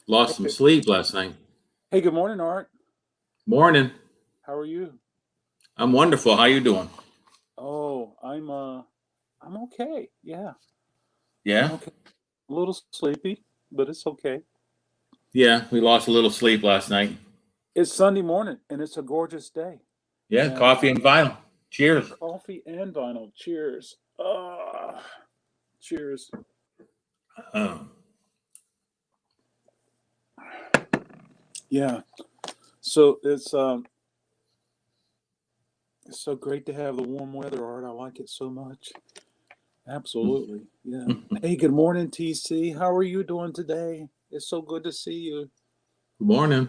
Lost some sleep last night. Hey, good morning, Art. Morning. How are you? I'm wonderful. How you doing? Oh, I'm okay. Yeah, I'm Yeah? okay. A little sleepy, but it's okay. Yeah, we lost a little sleep last night. It's Sunday morning, and it's a gorgeous day. Yeah, And coffee and vinyl. Cheers. coffee and vinyl. Cheers. Cheers. Uh, Yeah. So it's so great to have the warm weather, Art. I like it so much. Absolutely. Yeah. Good Hey, good morning, TC. How are you doing today? It's so good to see you. morning.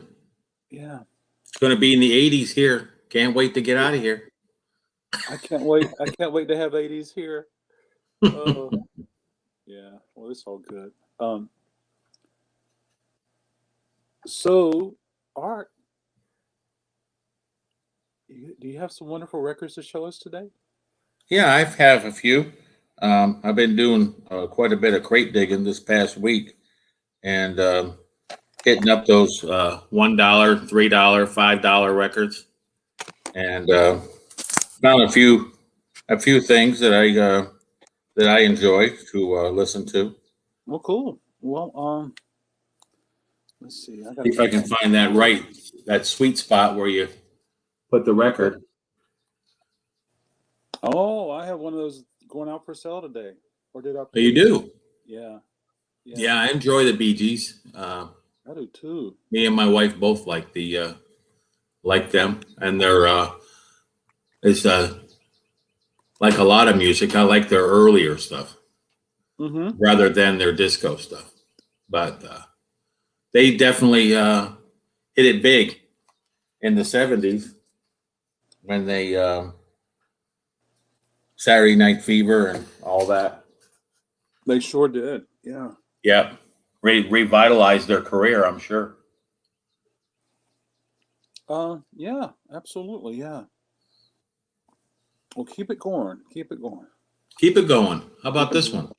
Yeah. It's going to be in the 80s here. Can't wait to get out of here. I can't wait. I can't wait to have 80s here. Oh, yeah. Well, it's all good. So, Art, do you have some wonderful records to show us today? Yeah, I have a few. I've been doing quite a bit of crate digging this past week and hitting up those $1, $3, $5 records, and found a few things that I enjoy to listen to. Well, cool. Well, let's see. I See gotta if I get can my. find that sweet spot where you put the Okay. record. Oh, I have one of those going out for sale today. Or did I Oh, put you it in? do? Yeah. Yeah. Yeah, I enjoy the Bee Gees. I do too. Me and my wife both like them, and they're it's like a lot of music. I like their earlier stuff Mm-hmm. rather than their disco stuff. But they definitely hit it big in the '70s when they Saturday Night Fever and all that. They sure did. Yeah. Yep. Revitalized their career, I'm sure. Yeah, absolutely. Yeah. Well, keep it going. Keep it going. Keep it going. How Keep about it this going. one?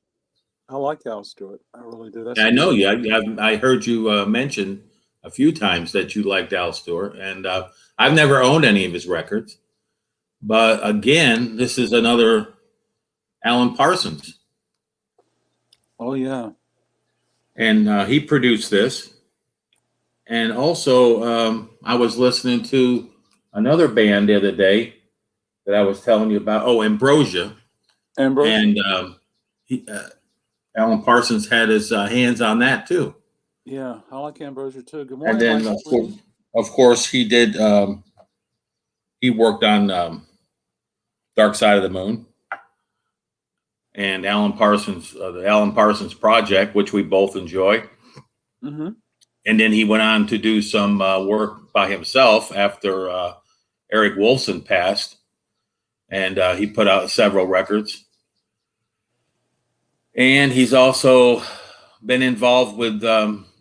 I like Al Stewart. I really do. That's I a know good you. one. I heard you mention a few times that you liked Al Stewart, and I've never owned any of his records. But again, this is another Alan Parsons, Oh yeah. and he produced this. And also, I was listening to another band the other day that I was telling you about. Oh, Ambrosia, Ambrosia. and he, Alan Parsons had his hands on that too. Yeah, I like Ambrosia too. Good And morning, then, Michael Sweeney. of course, he did. He worked on Dark Side of the Moon and Alan Parsons, the Alan Parsons Project, which we both enjoy. Mm-hmm. And then he went on to do some work by himself after Eric Wolfson passed, and he put out several records. And he's also been involved with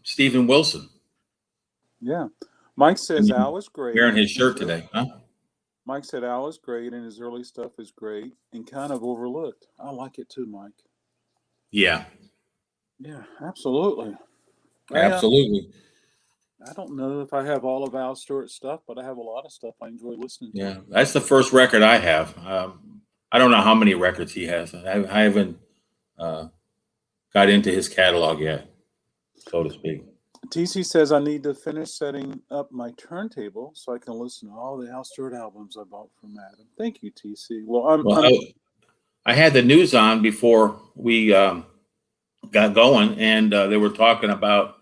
Stephen Wilson. Yeah. Mike says Al is great. Wearing his shirt today, huh? Mike said Al is great and his early stuff is great and kind of overlooked. I like it too, Mike. Yeah, Yeah, absolutely. absolutely. I don't know if I have all of Al Stewart's stuff, but I have a lot of stuff I enjoy listening to. Yeah, that's the first record I have. I don't know how many records he has. I haven't got into his catalog yet, so to speak. TC says I need to finish setting up my turntable so I can listen to all the Al Stewart albums I bought from Adam. Thank you, TC. Well, I had the news on before we got going, and they were talking about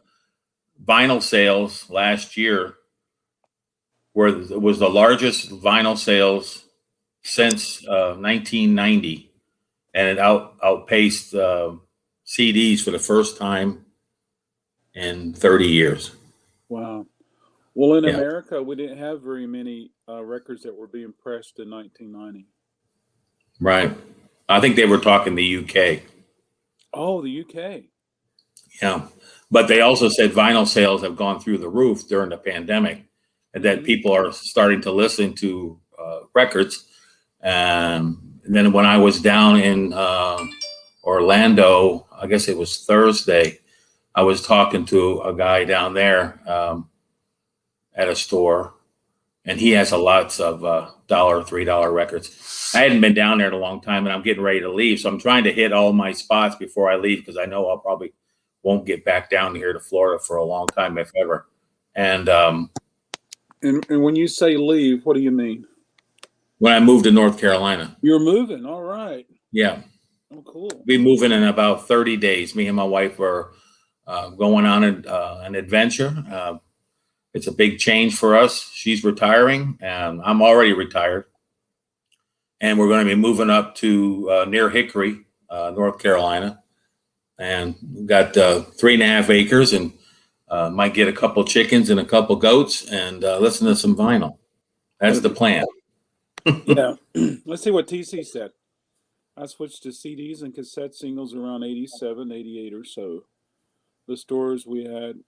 vinyl sales last year, where it was the largest vinyl sales since 1990, and it outpaced CDs for the first time in 30 years. Wow. Well, in Yeah. America, we didn't have very many records that were being pressed in 1990. Right. I think they were talking the UK. Oh, the UK. Yeah. But they also said vinyl sales have gone through the roof during the pandemic, and that people are starting to listen to records. And then when I was down in Orlando, I guess it was Thursday, I was talking to a guy down there at a store, and he has a lots of $1, $3 records. I hadn't been down there in a long time, and I'm getting ready to leave, so I'm trying to hit all my spots before I leave because I know I'll probably won't get back down here to Florida for a long time, if ever. And when you say leave, what do you mean? when I moved to North Carolina. You're moving, all right. Yeah. Oh, cool. Be moving in about 30 days. Me and my wife are going on an adventure. It's a big change for us. She's retiring, and I'm already retired. And we're going to be moving up to near Hickory, North Carolina. And we've got 3.5 acres, and might get a couple chickens and a couple goats and listen to some vinyl. That's the plan. Yeah. Let's see what TC said. I switched to CDs and cassette singles around 87, 88 or so. The stores we had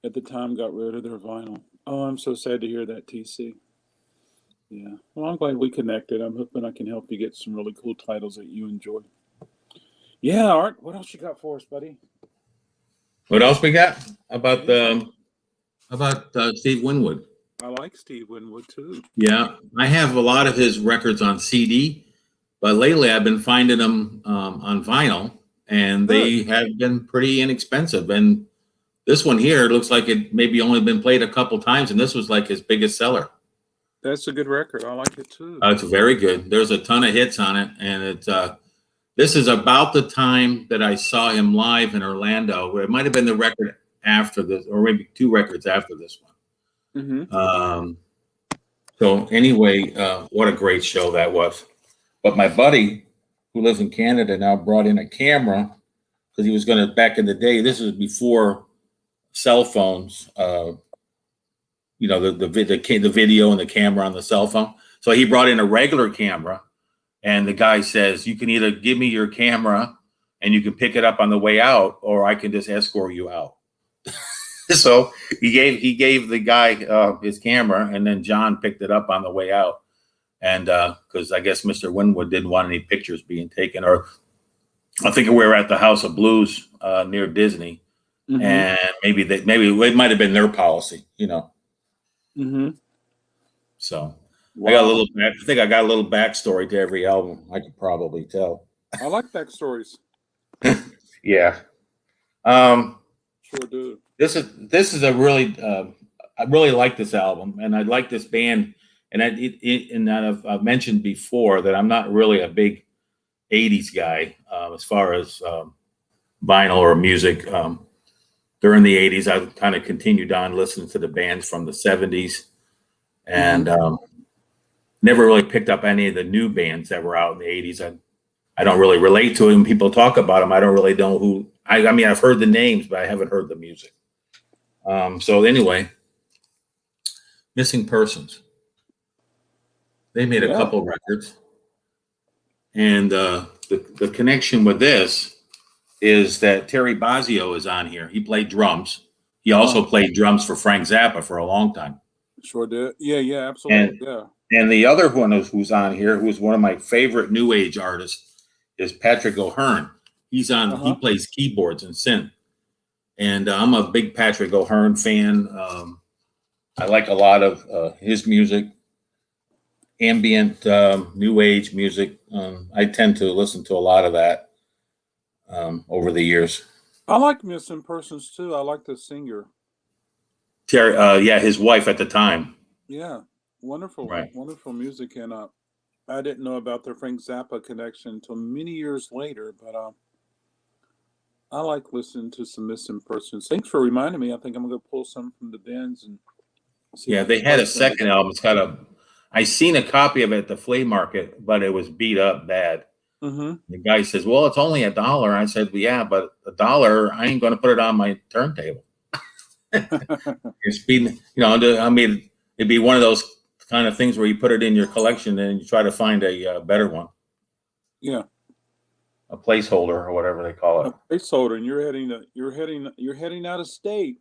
at the time got rid of their vinyl. Oh, I'm so sad to hear that, TC. Yeah. Well, I'm glad we connected. I'm hoping I can help you get some really cool titles that you enjoy. Yeah, Art, what else you got for us, buddy? What else we got? About Steve Winwood. I like Steve Winwood too. Yeah, I have a lot of his records on CD, but lately I've been finding them on vinyl, and they have been pretty inexpensive. And this one here looks like it maybe only been played a couple times, and this was like his biggest seller. That's a good record. I like it too. It's very good. There's a ton of hits on it, and it's this is about the time that I saw him live in Orlando. It might have been the record after this, or maybe 2 records after this one. Mm-hmm. So anyway, what a great show that was. But my buddy who lives in Canada now brought in a camera because he was going to, back in the day, this was before cell phones, the video and the camera on the cell phone. So he brought in a regular camera, and the guy says, you can either give me your camera and you can pick it up on the way out, or I can just escort you out. So he gave the guy his camera, and then John picked it up on the way out. And because I guess Mr. Winwood didn't want any pictures being taken, or I think we were at the House of Blues near Disney, and maybe it might have been their policy, Mm-hmm. So Wow. I think I got a little backstory to every album. I could probably tell. I like backstories. Yeah. Sure do. This is a really I really like this album, and I like this band. And I've mentioned before that I'm not really a big '80s guy as far as vinyl or music. During the '80s, I kind of continued on listening to the bands from the '70s, and never really picked up any of the new bands that were out in the '80s. I don't really relate to them. People talk about them. I don't really know who. I mean, I've heard the names, but I haven't heard the music. So anyway, Missing Persons. They made a couple records, and the connection with this is that Terry Bozzio is on here. He played drums. He also played drums for Frank Zappa for a long time. Sure did. Yeah, absolutely. And the other one who's on here, who's one of my favorite new age artists, is Patrick O'Hearn. He's on. He plays keyboards and synth. And I'm a big Patrick O'Hearn fan. I like a lot of his music, ambient, new age music. I tend to listen to a lot of that over the years. I like Missing Persons too. I like the singer. Terry, his wife at the time. Yeah, wonderful, Right. Wonderful music. And I didn't know about the Frank Zappa connection until many years later, but I like listening to some Missing Persons. Thanks for reminding me. I think I'm going to pull some from the bins and see. Yeah, they had a second album. It's got I seen a copy of it at the flea market, but it was beat up bad. The guy says, "Well, it's only $1." I said, "Well, yeah, but $1, I ain't going to put it on my turntable." It's been, I mean, it'd be one of those kind of things where you put it in your collection and you try to find a better one. Yeah, a placeholder or whatever they call it. A placeholder, and you're heading out of state.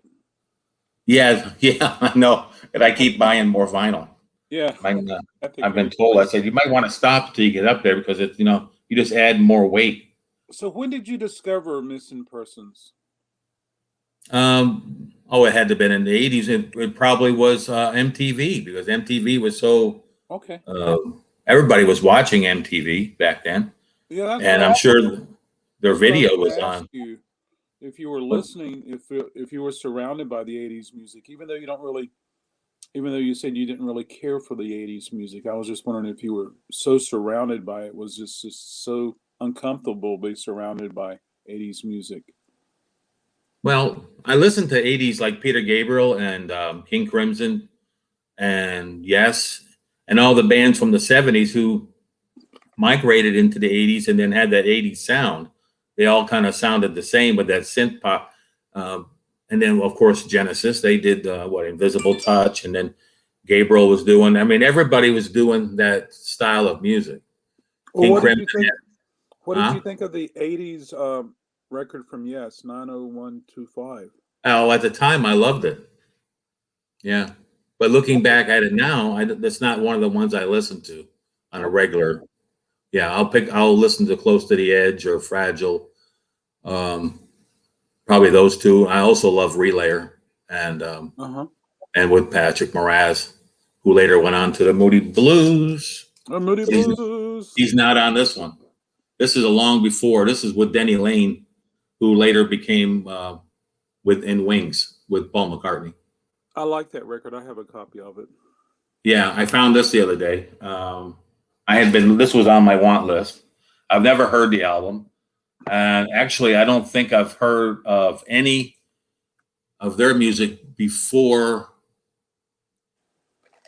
Yeah, I know. And I keep buying more vinyl. Yeah, I've been told. I said you might want to stop until you get up there because it's you just add more weight. So when did you discover Missing Persons? It had to have been in the 80s. It probably was MTV, because MTV was so, Okay. everybody was watching MTV back then. Yeah, that's And what I'm sure their that's what I was video going was to ask on. you. If you were listening, if you were surrounded by the '80s music, even though you said you didn't really care for the '80s music, I was just wondering if you were so surrounded by it, was just so uncomfortable being surrounded by '80s music. Well, I listened to 80s like Peter Gabriel and King Crimson and Yes, and all the bands from the 70s who migrated into the 80s and then had that 80s sound. They all kind of sounded the same with that synth pop. Um, and then, of course, Genesis, they did Invisible Touch. And then Gabriel was doing, I mean, everybody was doing that style of music. Well, King what did Crimson, you think? What did huh? you think of the '80s record from Yes, 90125? Oh, at the time, I loved it. Yeah. But looking back at it now, that's not one of the ones I listen to on a Okay. regular. Yeah, I'll listen to Close to the Edge or Fragile. Um, Probably those two. I also love Relayer and Uh huh. with Patrick Moraz, who later went on to the Moody Blues. Moody But Blues. he's not on this one. This is a long before. This is with Denny Lane, who later became In Wings with Paul McCartney. I like that record. I have a copy of it. Yeah, I found this the other day. This was on my want list. I've never heard the album. And actually, I don't think I've heard of any of their music before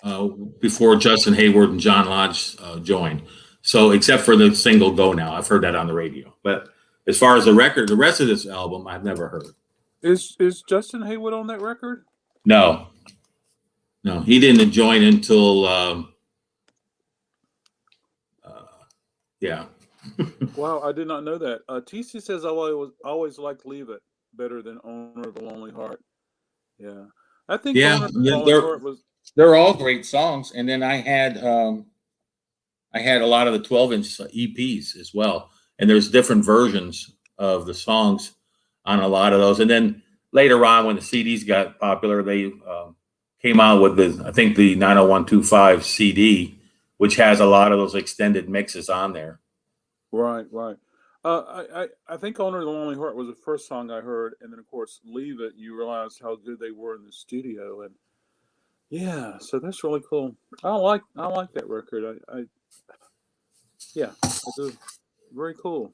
Justin Hayward and John Lodge joined. So, except for the single "Go Now," I've heard that on the radio. But as far as the record, the rest of this album, I've never heard. Is Justin Hayward on that record? No, no, he didn't join until yeah. Wow, I did not know that. TC says I always liked "Leave It" better than "Owner of a Lonely Heart." Yeah, I think Yeah, "Owner of a Lonely Heart" was. they're all great songs. And then I had a lot of the 12-inch EPs as well, and there's different versions of the songs on a lot of those. And then later on, when the CDs got popular, they came out with the 90125 CD, which has a lot of those extended mixes on there. Right, right. I think "Owner of the Lonely Heart" was the first song I heard, and then of course "Leave It." You realized how good they were in the studio, and yeah, so that's really cool. I like that record. Yeah, I do. Very cool.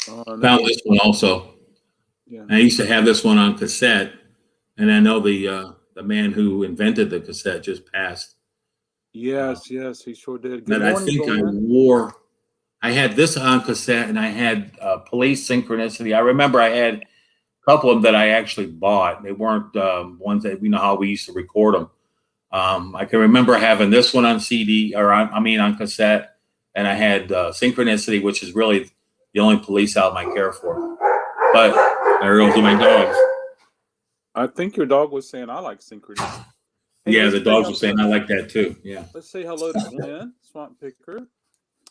Found this one also. Yeah. I used to have this one on cassette, and I know the man who invented the cassette just passed. Yes, yes, he sure did. Good But I morning, think Glenn. I had this on cassette, and I had Police Synchronicity. I remember I had a couple of them that I actually bought. They weren't ones that how we used to record them. I can remember having this one on CD, on cassette, and I had Synchronicity, which is really the only Police album I care for. But there goes my dogs. I think your dog was saying I like Synchronicity. Hey, Yeah, the dogs were saying I like that too. Yeah. Let's say hello to Glenn, Swamp Picker.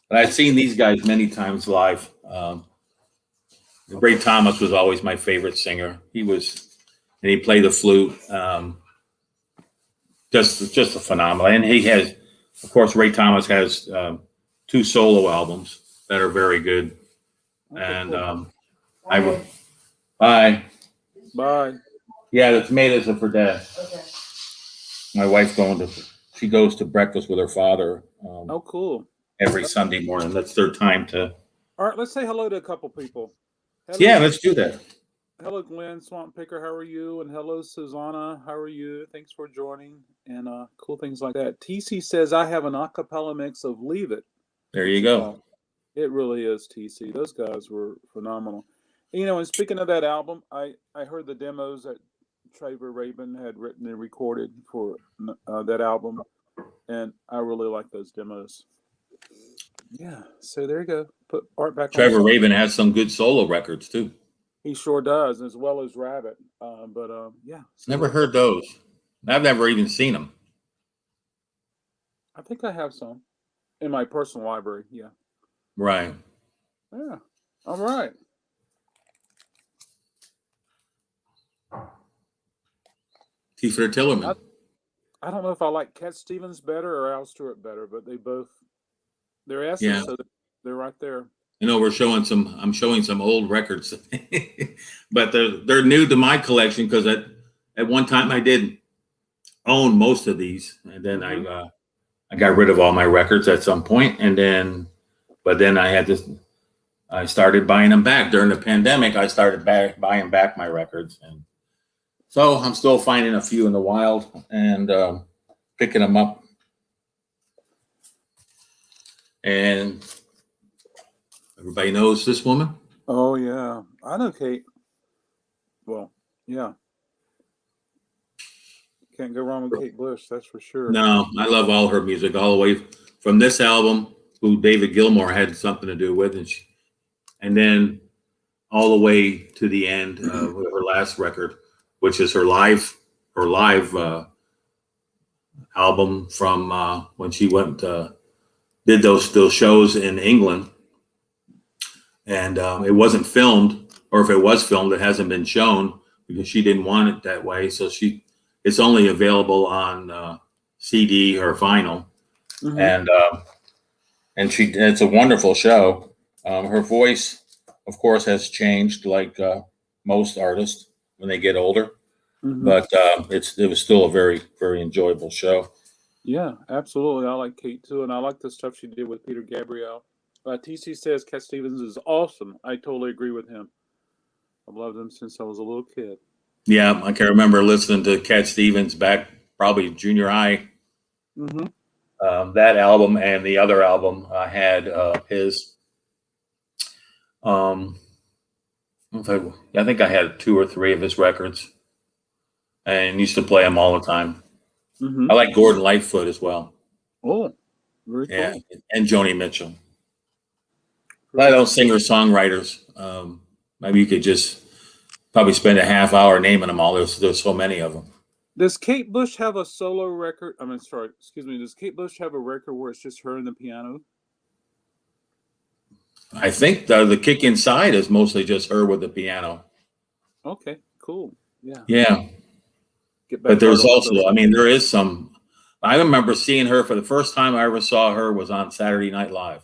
But I've seen these guys many times live. Ray Thomas was always my favorite singer. And he played the flute. Just a phenomenal. And he has, of course, Ray Thomas has 2 solo albums that are very good. Okay, And cool. I will. Bye. Bye. Yeah, the tomatoes are for Dad. Okay. My wife she goes to breakfast with her father. Oh, cool. Every Sunday morning. That's their time to. All right, let's say hello to a couple people. Hello, Yeah, let's do that. hello, Glenn, Swamp Picker. How are you? And hello, Susanna. How are you? Thanks for joining. And cool things like that. TC says I have an acapella mix of "Leave It." There you go. It really is, TC. Those guys were phenomenal. And speaking of that album, I heard the demos that Trevor Rabin had written and recorded for that album, and I really like those demos. Yeah, so there you go. Put Art back on. Trevor Rabin has some good solo records too. He sure does, as well as Rabbit. Yeah. So Never heard those. I've never even seen them. I think I have some in my personal library. Yeah. Right. Yeah. All right. Tiefler Tillerman. I don't know if I like Cat Stevens better or Al Stewart better, but they're essence, Yeah. so they're right there. I know I'm showing some old records, but they're new to my collection because at one time I did own most of these, and then I got rid of all my records at some point, but then I started buying them back during the pandemic. I started buying back my records, and so I'm still finding a few in the wild and picking them up. And everybody knows this woman. Oh yeah, I know Kate. Well, yeah, can't go wrong with Kate Bush, that's for sure. No, I love all her music, all the way from this album, who David Gilmour had something to do with, and then all the way to the end of her last record, which is her live album from when she went did those shows in England, and it wasn't filmed, or if it was filmed, it hasn't been shown because she didn't want it that way. So it's only available on CD or vinyl, and it's a wonderful show. Her voice, of course, has changed like most artists when they get older, but it was still a very, very enjoyable show. Yeah, absolutely. I like Kate too, and I like the stuff she did with Peter Gabriel. TC says Cat Stevens is awesome. I totally agree with him. I've loved him since I was a little kid. Yeah, I can remember listening to Cat Stevens back probably junior high. That album and the other album I had his. I think I had 2 or 3 of his records, and used to play them all the time. I like Gordon Lightfoot as well. Oh, very cool. Yeah, and Joni Mitchell. I don't singer-songwriters. Maybe you could just probably spend a half hour naming them all. There's so many of them. Does Kate Bush have a solo record? Does Kate Bush have a record where it's just her and the piano? I think the Kick Inside is mostly just her with the piano. Okay, cool. Yeah. Yeah. But there's also, there is some. I remember seeing her for the first time I ever saw her was on Saturday Night Live.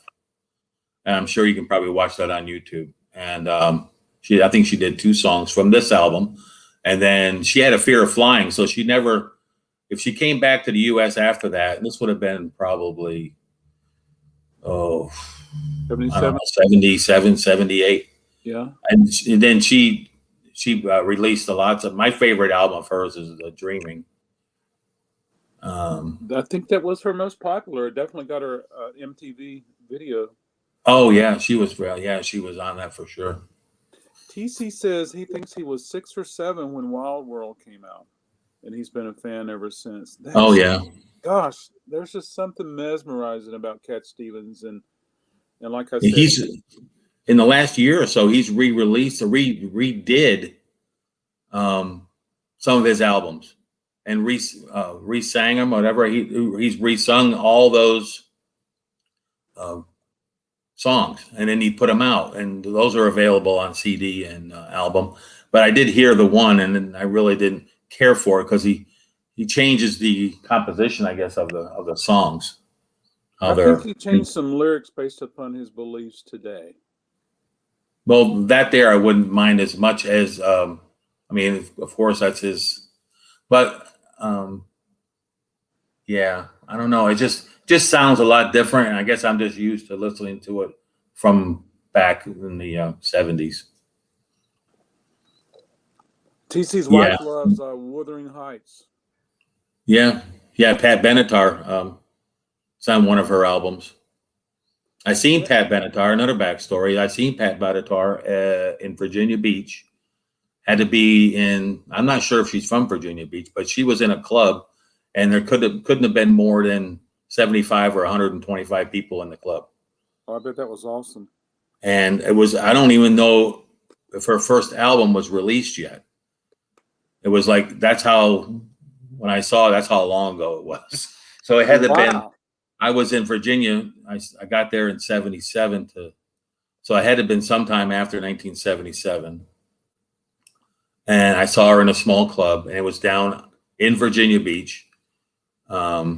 And I'm sure you can probably watch that on YouTube. And I think she did 2 songs from this album. And then she had a fear of flying. So she never, if she came back to the U.S. after that, this would have been probably, 77, 78. Yeah. And then she released lots of, my favorite album of hers is Dreaming. I think that was her most popular. It definitely got her MTV video. Oh yeah, she was on that for sure. TC says he thinks he was 6 or 7 when Wild World came out, and he's been a fan ever since. Gosh, there's just something mesmerizing about Cat Stevens, and like I said, he's in the last year or so he's re-released or redid some of his albums and re-sang them, whatever. He's re-sung all those songs, and then he put them out, and those are available on CD and album. But I did hear the one, and then I really didn't care for it because he changes the composition, I guess, of the songs. I think he changed some lyrics based upon his beliefs today. Well, that there I wouldn't mind as much as of course that's his, but yeah, I don't know. It just sounds a lot different, and I guess I'm just used to listening to it from back in the 70s. TC's wife loves Wuthering Heights. Yeah, Pat Benatar signed one of her albums. I seen Pat Benatar. Another backstory: I seen Pat Benatar in Virginia Beach. Had to be in. I'm not sure if she's from Virginia Beach, but she was in a club, and there couldn't have been more than 75 or 125 people in the club. Oh, I bet that was awesome. And it was. I don't even know if her first album was released yet. It was like that's how. When I saw, that's how long ago it was. So it had to been. I was in Virginia. I got there in 77 so I had to been sometime after 1977. And I saw her in a small club, and it was down in Virginia Beach. Yeah,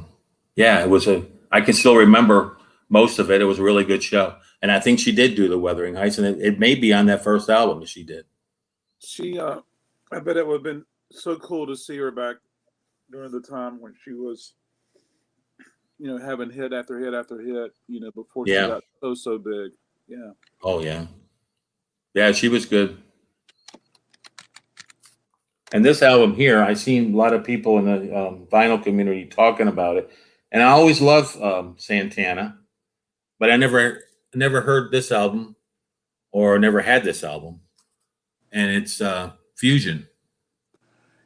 I can still remember most of it. It was a really good show. And I think she did do the Wuthering Heights, and it may be on that first album that she did. She, I bet it would have been so cool to see her back during the time when she was, having hit after hit after hit, before she got so big. Yeah. Oh, yeah. Yeah, she was good. And this album here, I've seen a lot of people in the vinyl community talking about it. And I always love Santana, but I never heard this album or never had this album. And it's Fusion.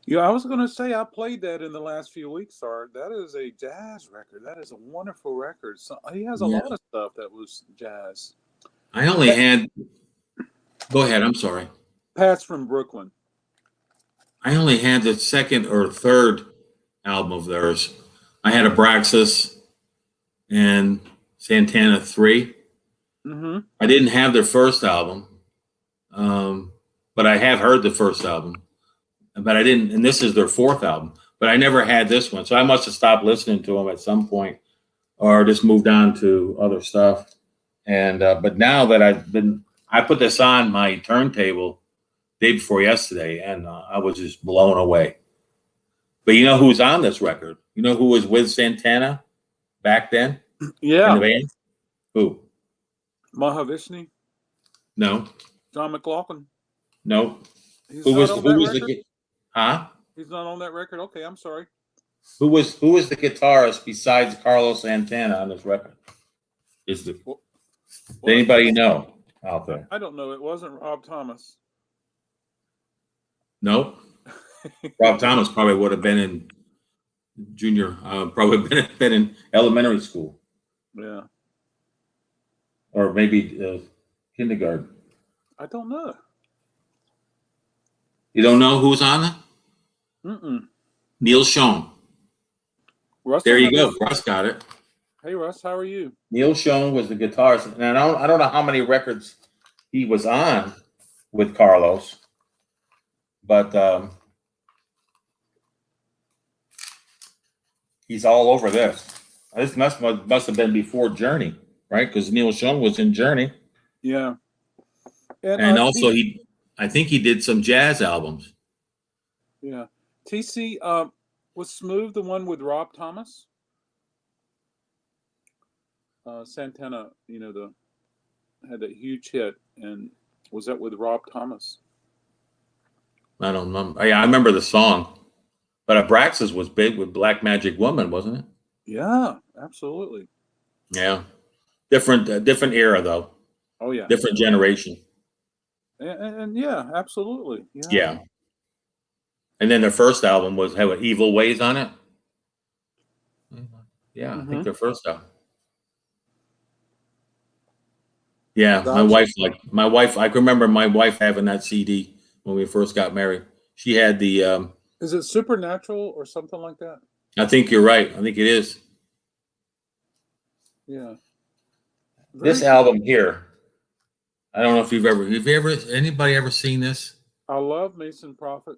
Yeah, I was going to say I played that in the last few weeks, Art. That is a jazz record. That is a wonderful record. So, he has a lot of stuff that was jazz. I only had... Go ahead, I'm sorry. Pat's from Brooklyn. I only had the second or third album of theirs. I had Abraxas and Santana 3. Mm-hmm. I didn't have their first album, but I have heard the first album. But I didn't, and this is their fourth album. But I never had this one, so I must have stopped listening to them at some point, or just moved on to other stuff. And but now that I put this on my turntable day before yesterday, and I was just blown away. But you know who's on this record? You know who was with Santana back then? Yeah. In the band? Who? Mahavishnu? No. John McLaughlin? No. He's who was record? the huh? He's not on that record? Okay, I'm sorry. Who was the guitarist besides Carlos Santana on this record? Does anybody know out there? I don't know. It wasn't Rob Thomas. No. Rob Thomas probably would have been in junior, probably been in elementary school. Yeah. Or maybe kindergarten. I don't know. You don't know who's on it? Mm-mm. Neil Schon. Russ, there you go. Russ got it. Hey, Russ, how are you? Neil Schon was the guitarist. And I don't know how many records he was on with Carlos, but he's all over this. This must have been before Journey, right? Because Neil Schon was in Journey. Yeah. And also I think he did some jazz albums. Yeah. TC, was Smooth the one with Rob Thomas? Santana, had that huge hit, and was that with Rob Thomas? I don't remember. Yeah, I remember the song. But Abraxas was big with Black Magic Woman, wasn't it? Yeah, absolutely. Yeah. Different era, though. Oh, yeah. Different generation. And yeah, absolutely. Yeah. And then their first album had Evil Ways on it. Yeah, I think their first album. Yeah, my wife. I can remember my wife having that CD when we first got married. She had the. Is it Supernatural or something like that? I think you're right. I think it is. Yeah. This album here. I don't know if anybody ever seen this? I love Mason Prophet.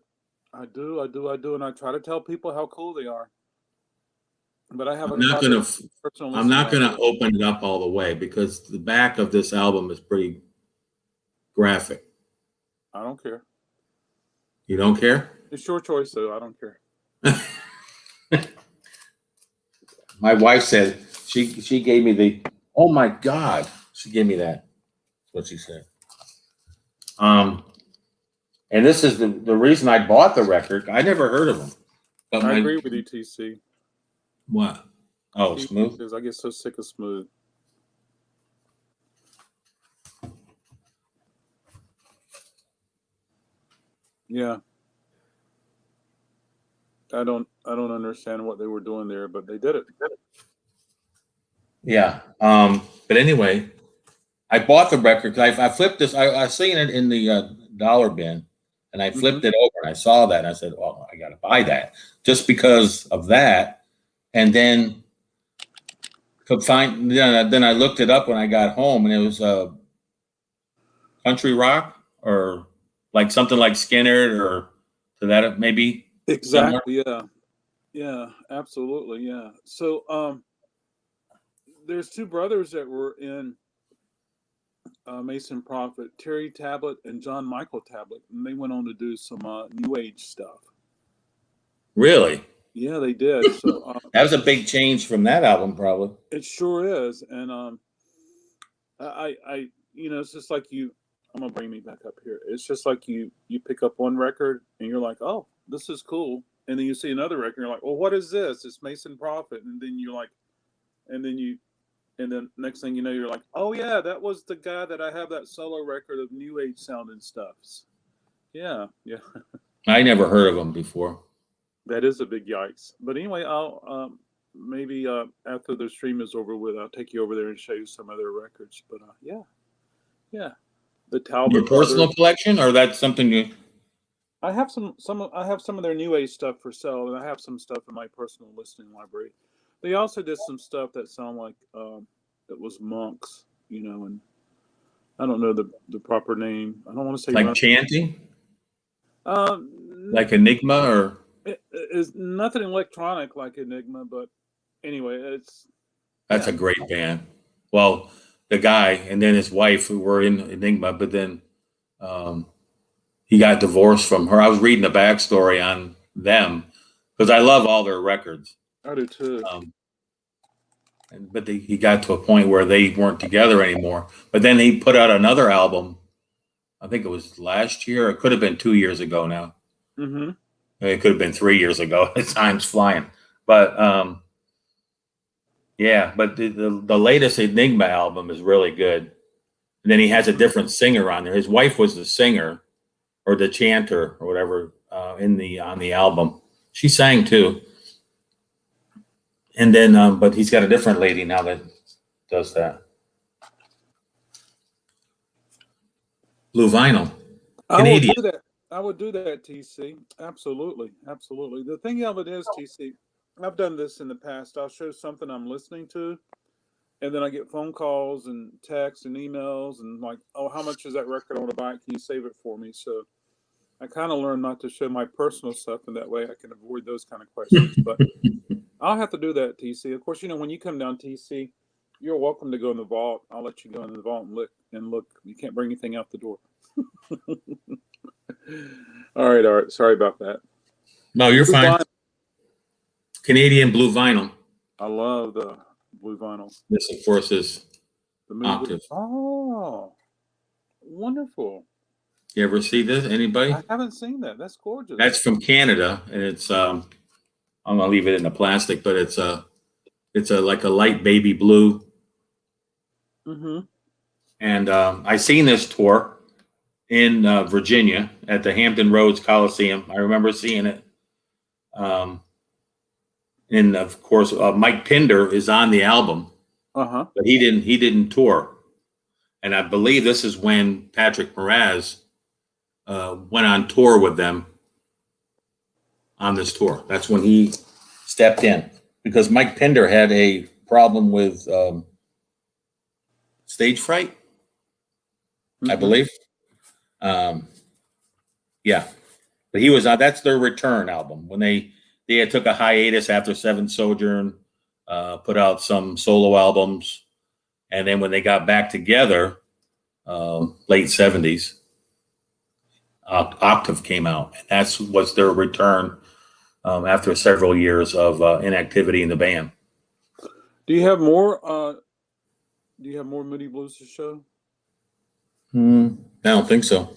I do, and I try to tell people how cool they are. But I haven't. I'm not gonna open it up all the way because the back of this album is pretty graphic. I don't care. You don't care? It's your choice, though. I don't care. My wife said she gave me the. Oh my God! She gave me that. That's what she said. And this is the reason I bought the record. I never heard of them. But I agree with you, TC. What? Oh, Smooth? I get so sick of Smooth. Yeah. I don't understand what they were doing there, but they did it. Yeah. But anyway, I bought the record because I flipped this. I seen it in the dollar bin, and I flipped it over, and I saw that, and I said, "Well, I got to buy that just because of that." And then then I looked it up when I got home, and it was country rock or like something like Skinner or to that maybe. Exactly. Yeah. Yeah, absolutely. Yeah. So there's two brothers that were in Mason Prophet, Terry Tablet and John Michael Tablet, and they went on to do some New Age stuff. Really? Yeah, they did. So That was a big change from that album, probably. it sure is. And it's just like you. I'm gonna bring me back up here. It's just like you pick up one record and you're like, oh, this is cool, and then you see another record, and you're like, well, what is this? It's Mason Prophet, and then you're like, and then next thing you know, you're like, oh yeah, that was the guy that I have that solo record of New Age sounding stuffs. Yeah, yeah. I never heard of them before. That is a big yikes. But anyway, I'll maybe after the stream is over with, I'll take you over there and show you some of their records. But yeah. The Talbot Your personal brothers. collection, or that's something you? I have some of their New Age stuff for sale, and I have some stuff in my personal listening library. They also did some stuff that sound like it was monks, and I don't know the proper name. I don't want to say Like chanting? Like Enigma, or? It is nothing electronic like Enigma, but anyway, That's a great band. Well, the guy and then his wife who were in Enigma, but then he got divorced from her. I was reading the backstory on them because I love all their records. I do too. But he got to a point where they weren't together anymore. But then he put out another album. I think it was last year. It could have been 2 years ago now. Mm-hmm. It could have been 3 years ago. Time's flying. But but the latest Enigma album is really good. And then he has a different singer on there. His wife was the singer or the chanter or whatever on the album. She sang too. And then, but he's got a different lady now that does that. Blue Vinyl. Canadian. I would do that, TC. Absolutely. Absolutely. The thing of it is, TC, I've done this in the past. I'll show something I'm listening to, and then I get phone calls and texts and emails and like, oh, how much is that record? I want to buy it. Can you save it for me? So I kind of learned not to show my personal stuff, and that way I can avoid those kind of questions. But I'll have to do that, TC. Of course, when you come down, TC, you're welcome to go in the vault. I'll let you go in the vault and look. You can't bring anything out the door. All right. Sorry about that. No, you're fine. Canadian Blue Vinyl. I love the Blue Vinyl. This, of course, is the Octave. Oh, wonderful. You ever see this? Anybody? I haven't seen that. That's gorgeous. That's from Canada, and it's I'm gonna leave it in the plastic, but it's like a light baby blue. Mm-hmm. And I seen this tour in Virginia at the Hampton Roads Coliseum. I remember seeing it. And of course, Mike Pinder is on the album, but he didn't tour. And I believe this is when Patrick Moraz went on tour with them on this tour. That's when he stepped in because Mike Pinder had a problem with stage fright, I believe. But he was on. That's their return album when they had took a hiatus after Seven Sojourn, put out some solo albums, and then when they got back together, late 70s, Octave came out, and that was their return after several years of inactivity in the band. Do you have more? Moody Blues to show? I don't think so.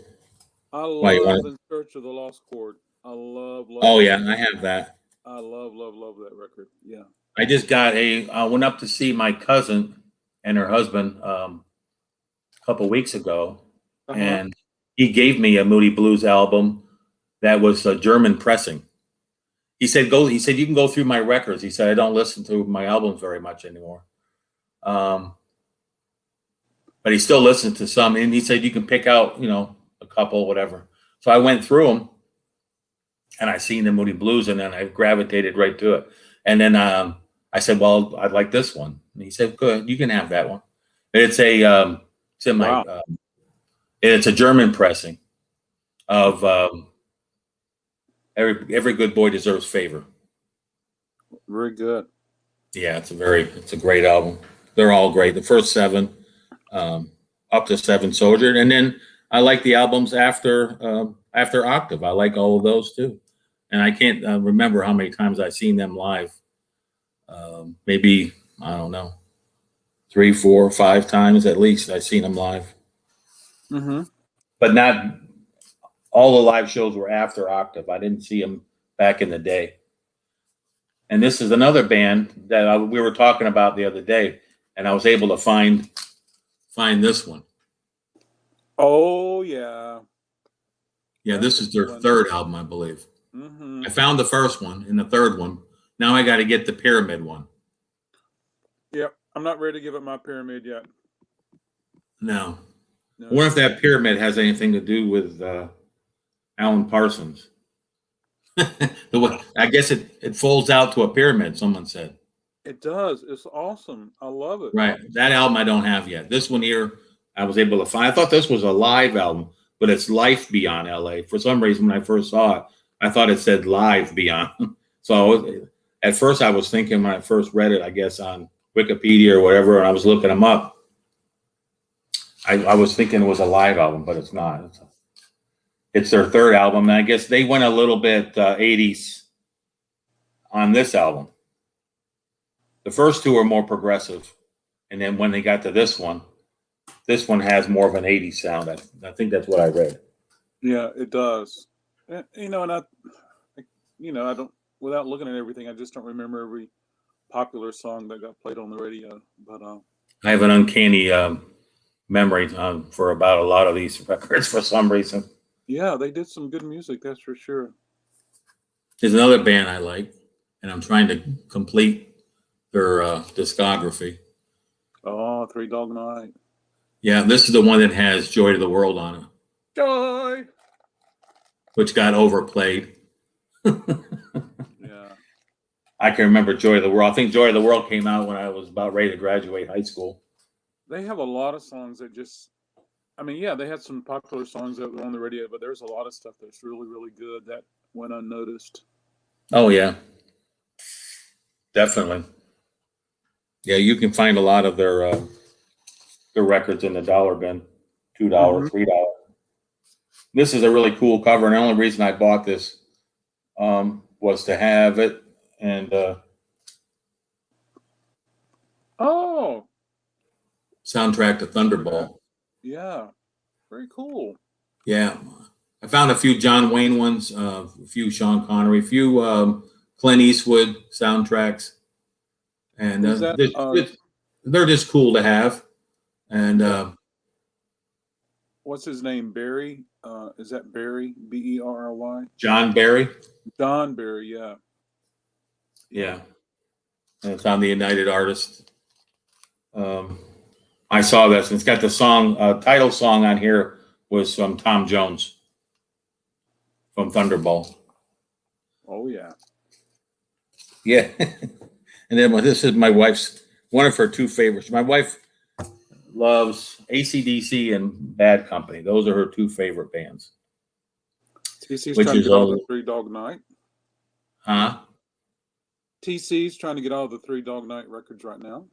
I love In Search of the Lost Chord. I love. Oh yeah, I have that. I love that record. Yeah. I just got I went up to see my cousin and her husband a couple weeks ago, and he gave me a Moody Blues album that was a German pressing. He said, you can go through my records. He said, I don't listen to my albums very much anymore. But he still listens to some, and he said, you can pick out, a couple, whatever. So I went through them, and I seen the Moody Blues, and then I gravitated right to it. And then I said, well, I'd like this one. And he said, good, you can have that one. It's it's a German pressing of Every Good Boy Deserves Favor. Very good. Yeah, it's a great album. They're all great. The first 7, up to 7 Soldier, and then I like the albums after Octave. I like all of those too, and I can't remember how many times I've seen them live. Maybe I don't know, 3, 4, 5 times at least I've seen them live. Mm-hmm. But not all the live shows were after Octave. I didn't see them back in the day. And this is another band that we were talking about the other day, and I was able to find this one. Oh yeah. Yeah, this is their third album, I believe. Mm-hmm. I found the first one and the third one. Now I got to get the Pyramid one. Yep, I'm not ready to give up my Pyramid yet. No. I wonder if that Pyramid has anything to do with Alan Parsons. I guess it folds out to a pyramid, someone said. It does. It's awesome. I love it. Right. That album I don't have yet. This one here, I was able to find. I thought this was a live album, but it's Life Beyond LA. For some reason, when I first saw it, I thought it said Live Beyond. So at first I was thinking when I first read it, I guess on Wikipedia or whatever, and I was looking them up, I was thinking it was a live album, but it's not. It's their third album, and I guess they went a little bit 80s on this album. The first 2 are more progressive, and then when they got to this one has more of an 80s sound. I think that's what I read. Yeah, it does. And I don't, without looking at everything, I just don't remember every popular song that got played on the radio. But I have an uncanny memory for about a lot of these records for some reason. Yeah, they did some good music, that's for sure. There's another band I like, and I'm trying to complete their discography. Oh, Three Dog Night. Yeah, this is the one that has Joy to the World on it. Joy! Which got overplayed. Yeah. I can remember Joy to the World. I think Joy to the World came out when I was about ready to graduate high school. They have a lot of songs that just, they had some popular songs that were on the radio, but there's a lot of stuff that's really, really good that went unnoticed. Oh, yeah. Definitely. Yeah, you can find a lot of their records in the dollar bin. $2, $3. This is a really cool cover, and the only reason I bought this was to have it. And soundtrack to Thunderball. Yeah, very cool. Yeah, I found a few John Wayne ones, a few Sean Connery, a few Clint Eastwood soundtracks, and they're just cool to have. And what's his name? Barry? Is that Barry? Berry? John Barry. John Barry, yeah. Yeah, and it's on the United Artists. I saw this, and it's got the song, title song on here was from Tom Jones from Thunderball. Oh, yeah. Yeah. And then this is my wife's, one of her 2 favorites. My wife loves AC/DC and Bad Company. Those are her 2 favorite bands. TC's trying to get all the Three Dog Night. Huh? TC's trying to get all the Three Dog Night records right now.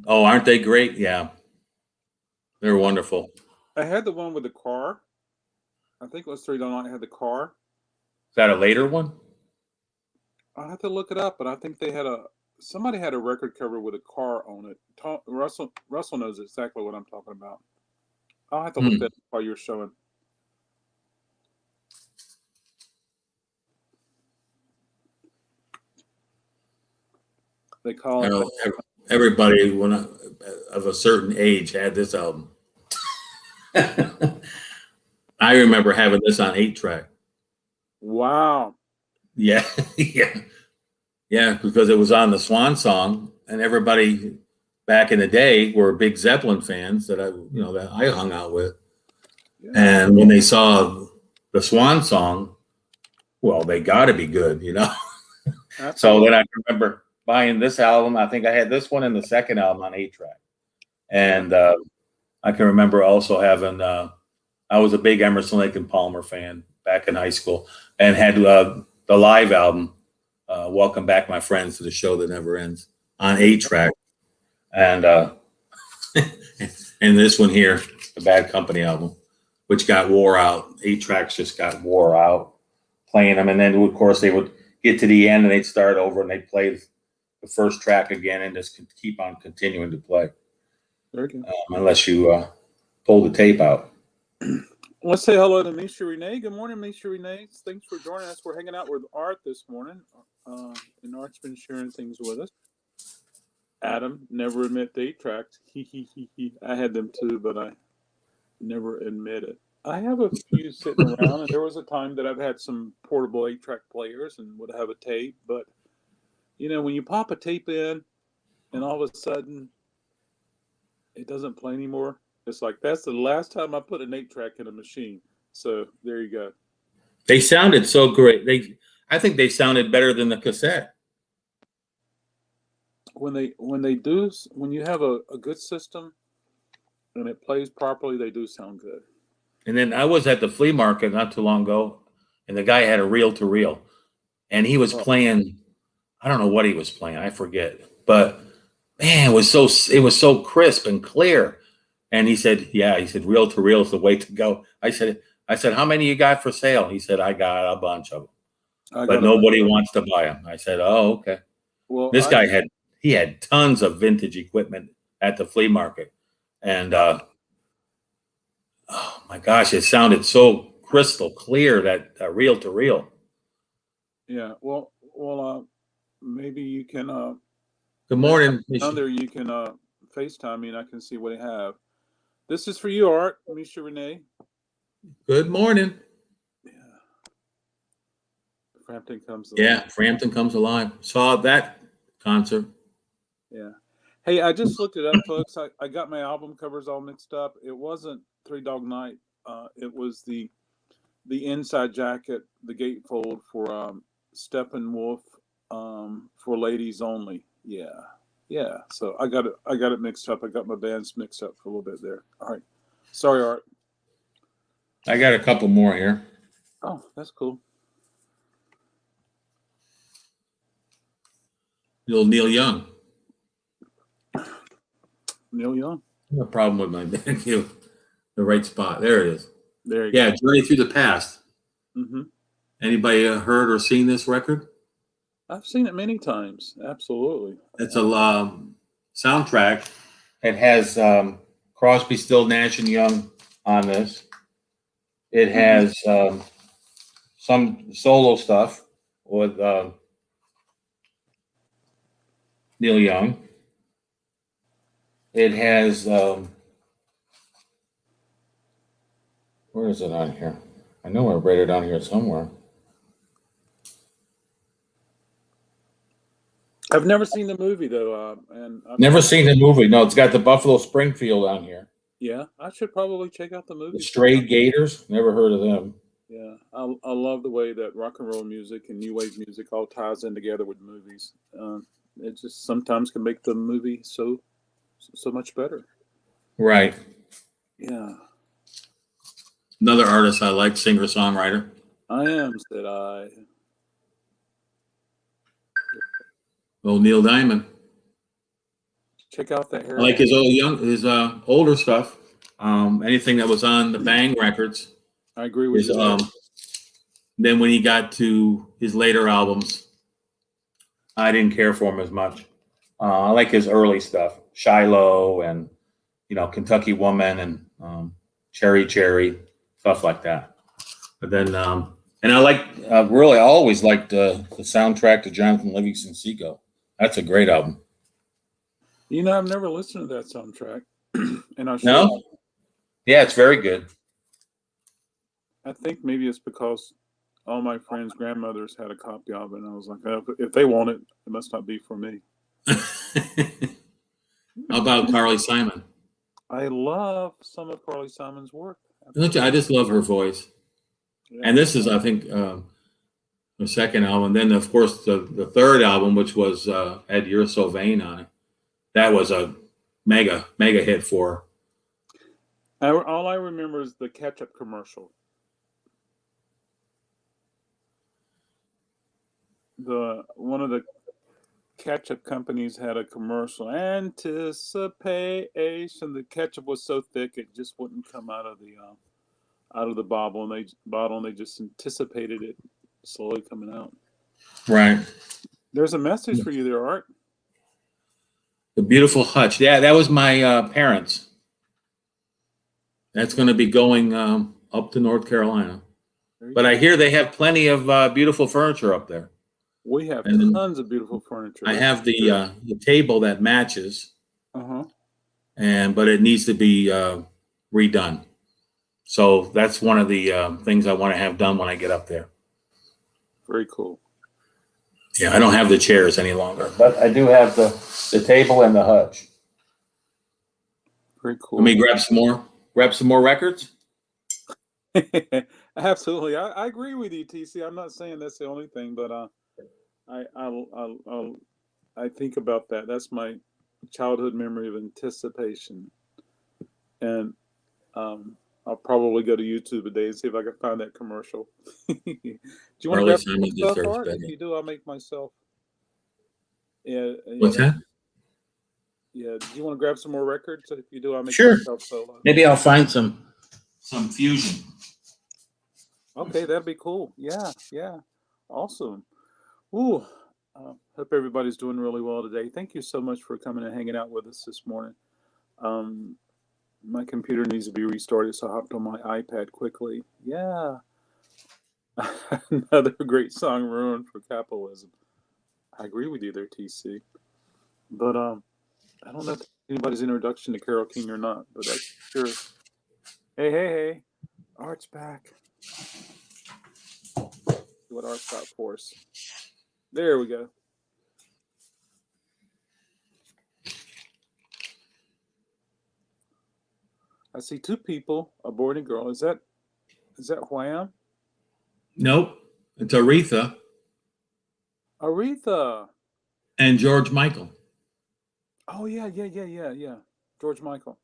Oh, aren't they great? Yeah. They're wonderful. I had the one with the car. I think it was Three Dog Night had the car. Is that a later one? I'll have to look it up, but I think they had somebody had a record cover with a car on it. Russell knows exactly what I'm talking about. I'll have to look that up while you're showing. They call it. Everybody of a certain age had this album. I remember having this on 8-track. Wow. Yeah, yeah, because it was on the Swan Song, and everybody back in the day were big Zeppelin fans that I hung out with. Yeah. And when they saw the Swan Song, well, they got to be good, So then I remember buying this album. I think I had this one and the second album on 8-track. And I can remember also having, I was a big Emerson, Lake and Palmer fan back in high school, and had the live album Welcome Back, My Friends, to the Show That Never Ends on 8-track. And and this one here, the Bad Company album, which got wore out. 8-tracks just got wore out playing them. And then, of course, they would get to the end and they'd start over and they'd play the first track again and just keep on continuing to play. Unless you pull the tape out. Let's say hello to Misha Renee. Good morning, Misha Renee. Thanks for joining us. We're hanging out with Art this morning. And Art's been sharing things with us. Adam, never admit the 8-tracks. I had them too, but I never admit it. I have a few sitting around, and there was a time that I've had some portable 8-track players and would have a tape. But, you know, when you pop a tape in and all of a sudden it doesn't play anymore, it's like that's the last time I put an 8-track in a machine. So there you go. They sounded so great. I think they sounded better than the cassette. When you have a good system and it plays properly, they do sound good. And then I was at the flea market not too long ago, and the guy had a reel-to-reel, and he was playing. I don't know what he was playing. I forget, but man, it was so crisp and clear. And he said, "Yeah," he said, "reel-to-reel is the way to go." I said, "How many you got for sale?" He said, "I got a bunch of them, but nobody wants to buy them." I said, "Oh, okay." Well, this guy had tons of vintage equipment at the flea market, and oh my gosh, it sounded so crystal clear, that reel-to-reel. Yeah, well, maybe you can. Good morning. There you can FaceTime me and I can see what I have. This is for you, Art, Misha Renee. Good morning. Yeah. Frampton Comes Alive. Yeah, Frampton Comes Alive. Saw that concert. Yeah. Hey, I just looked it up, folks. I got my album covers all mixed up. It wasn't Three Dog Night. It was the inside jacket, the gatefold for Steppenwolf, for ladies only. Yeah. Yeah. So I got it mixed up. I got my bands mixed up for a little bit there. All right. Sorry, Art. I got a couple more here. Oh, that's cool. Little Neil Young. Neil Young. I have a problem with my the right spot. There it is. There you go. Yeah, Journey Through the Past. Mm-hmm. Anybody heard or seen this record? I've seen it many times. Absolutely. It's a soundtrack. It has Crosby, Still, Nash and Young on this. It has some solo stuff with Neil Young. It has where is it on here? I know I read it on here somewhere. I've never seen the movie though, and I've never seen the movie. No, it's got the Buffalo Springfield on here. Yeah, I should probably check out the movie. The Stray Gators, never heard of them. Yeah, I love the way that rock and roll music and new wave music all ties in together with movies. It just sometimes can make the movie so much better. Right. Yeah. Another artist I like, singer-songwriter. I am, said I. Old Neil Diamond. Check out that hair. I like his older stuff. Anything that was on the Bang records. I agree with you. Then when he got to his later albums, I didn't care for him as much. I like his early stuff, Shiloh and Kentucky Woman and Cherry Cherry, stuff like that. But then and I really always liked the soundtrack to Jonathan Livingston Seagull. That's a great album. I've never listened to that soundtrack, and I should. No? Yeah, it's very good. I think maybe it's because all my friends' grandmothers had a copy of it, and I was like, oh, if they want it, it must not be for me. How about Carly Simon? I love some of Carly Simon's work. I just love her voice. Yeah. And this is, I think, the second album. Then, of course, the third album, which was had Youre So Vain on it. That was a mega hit for her. All I remember is the ketchup commercial. one of the ketchup companies had a commercial. Anticipation. The ketchup was so thick it just wouldn't come out of the bottle, and they just anticipated it slowly coming out. Right. There's a message for you there, Art. The beautiful hutch. Yeah, that was my parents. That's going to be going up to North Carolina. But I hear they have plenty of beautiful furniture up there. We have tons of beautiful furniture. I have the table that matches. But it needs to be redone. So that's one of the things I want to have done when I get up there. Very cool. Yeah, I don't have the chairs any longer, but I do have the table and the hutch. Very cool. Let me grab some more records. Absolutely. I agree with you, TC. I'm not saying that's the only thing, but I think about that. That's my childhood memory of anticipation. And I'll probably go to YouTube today and see if I can find that commercial. Do you want to grab some stuff, Art? If you do, I'll make myself. Yeah. What's that? Yeah. Do you want to grab some more records? If you do, I'll make myself solo. Maybe I'll find some fusion. Okay, that'd be cool. Yeah. Awesome. Ooh. Hope everybody's doing really well today. Thank you so much for coming and hanging out with us this morning. My computer needs to be restarted, so I hopped on my iPad quickly. Yeah. Another great song, Ruined for Capitalism. I agree with you there, TC. But I don't know if anybody's introduction to Carole King or not, but that's sure. Hey. Art's back. See what Art's got for us. There we go. I see two people, a boy and a girl. Is that Wham? Nope. It's Aretha. Aretha. And George Michael. Oh, yeah. George Michael.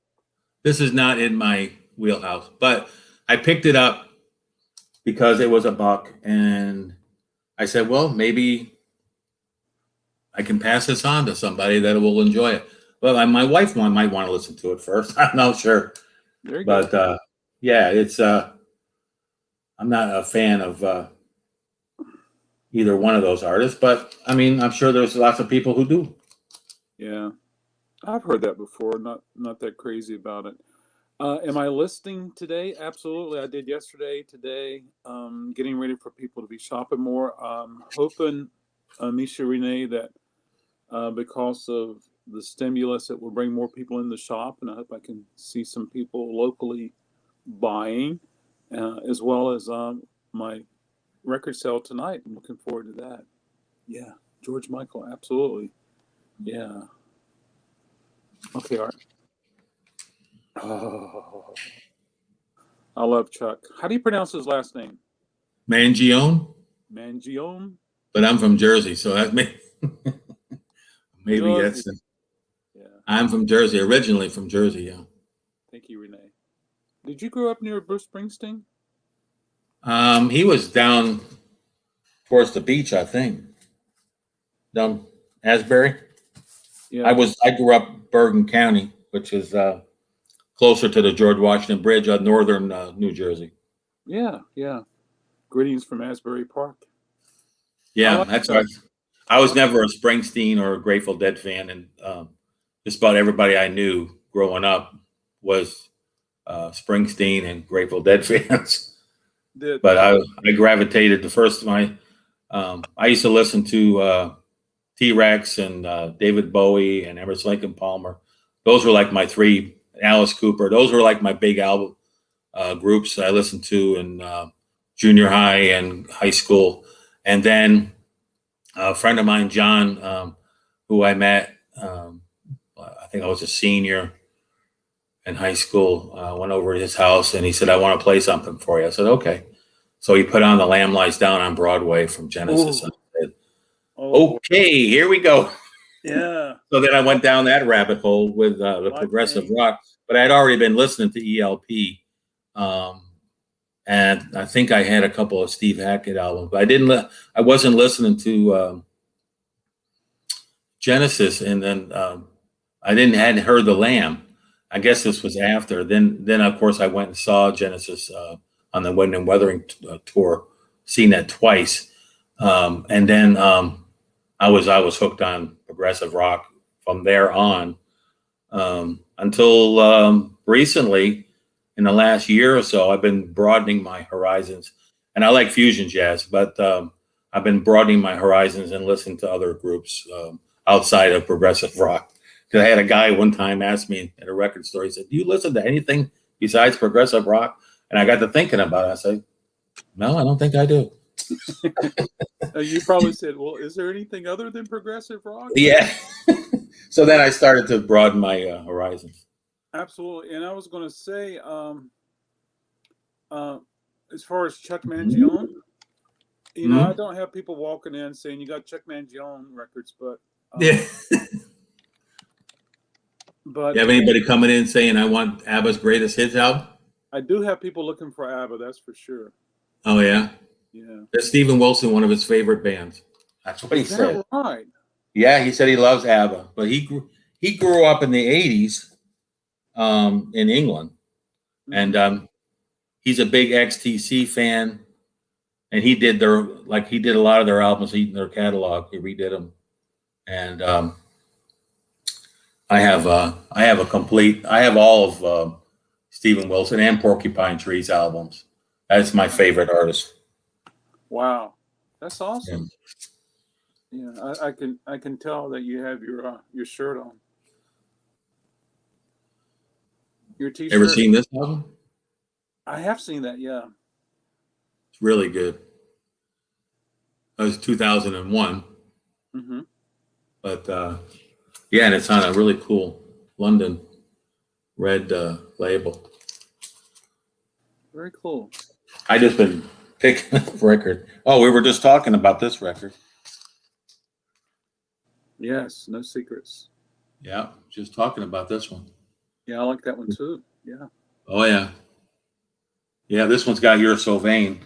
This is not in my wheelhouse, but I picked it up because it was $1, and I said, well, maybe I can pass this on to somebody that will enjoy it. Well, my wife might want to listen to it first. I'm not sure. But yeah, it's I'm not a fan of either one of those artists, but I mean, I'm sure there's lots of people who do. Yeah, I've heard that before. Not that crazy about it. Am I listening today? Absolutely. I did yesterday, today. Getting ready for people to be shopping more. Hoping, Misha Renee, that because of the stimulus, it will bring more people in the shop, and I hope I can see some people locally buying, as well as my record sale tonight. I'm looking forward to that. Yeah, George Michael, absolutely. Yeah. Okay, Art. Oh, I love Chuck. How do you pronounce his last name? Mangione. But I'm from Jersey, so that maybe that's. Yeah. I'm from Jersey, originally from Jersey. Yeah. Thank you, Renee. Did you grow up near Bruce Springsteen? He was down towards the beach, I think. Down Asbury. Yeah. I grew up Bergen County, which is closer to the George Washington Bridge, northern New Jersey. Yeah. Greetings from Asbury Park. Yeah, that's right. I was never a Springsteen or a Grateful Dead fan, and just about everybody I knew growing up was Springsteen and Grateful Dead fans. But I gravitated the first time. I used to listen to T-Rex and David Bowie and Emerson Lake and Palmer. Those were like my three. Alice Cooper. Those were like my big album groups I listened to in junior high and high school. And then a friend of mine, John, who I met, I think I was a senior in high school, went over to his house and he said, I want to play something for you. I said, okay. So he put on The Lamb Lies Down on Broadway from Genesis. And I said, okay, here we go. Yeah. So then I went down that rabbit hole with the progressive rock, but I had already been listening to ELP and I think I had a couple of Steve Hackett albums, but I wasn't listening to Genesis, and then hadn't heard The Lamb. I guess this was after. Then of course I went and saw Genesis on the Wind and Weathering tour, seen that twice, and then I was hooked on progressive rock from there on until recently. In the last year or so, I've been broadening my horizons, and I like fusion jazz, but I've been broadening my horizons and listening to other groups outside of progressive rock. Because I had a guy one time ask me at a record store, he said, "Do you listen to anything besides progressive rock?" And I got to thinking about it. I said, "No, I don't think I do." You probably said, "Well, is there anything other than progressive rock?" Yeah. So then I started to broaden my horizons. Absolutely. And I was going to say, as far as Chuck Mangione, you know, I don't have people walking in saying you got Chuck Mangione records, but Yeah. but You have anybody coming in saying I want ABBA's greatest hits album? I do have people looking for ABBA, that's for sure. Oh yeah. Yeah. That's Stephen Wilson, one of his favorite bands. That's what he said. Is that right? Yeah, he said he loves ABBA, but he grew up in the '80s in England, and he's a big XTC fan, and he did a lot of their albums, their catalog. He redid them, and I have all of Stephen Wilson and Porcupine Tree's albums. That's my favorite artist. Wow, that's awesome. Yeah, I can tell that you have your shirt on. Your T-shirt. Ever seen this album? I have seen that. Yeah, It's really good. That was 2001. Mm-hmm. But yeah, and it's on a really cool London red label. Very cool. I just been picking up record. Oh, we were just talking about this record. Yes, No Secrets. Yeah, just talking about this one. Yeah, I like that one too. Yeah. Oh yeah. Yeah, this one's got Youre So Vain,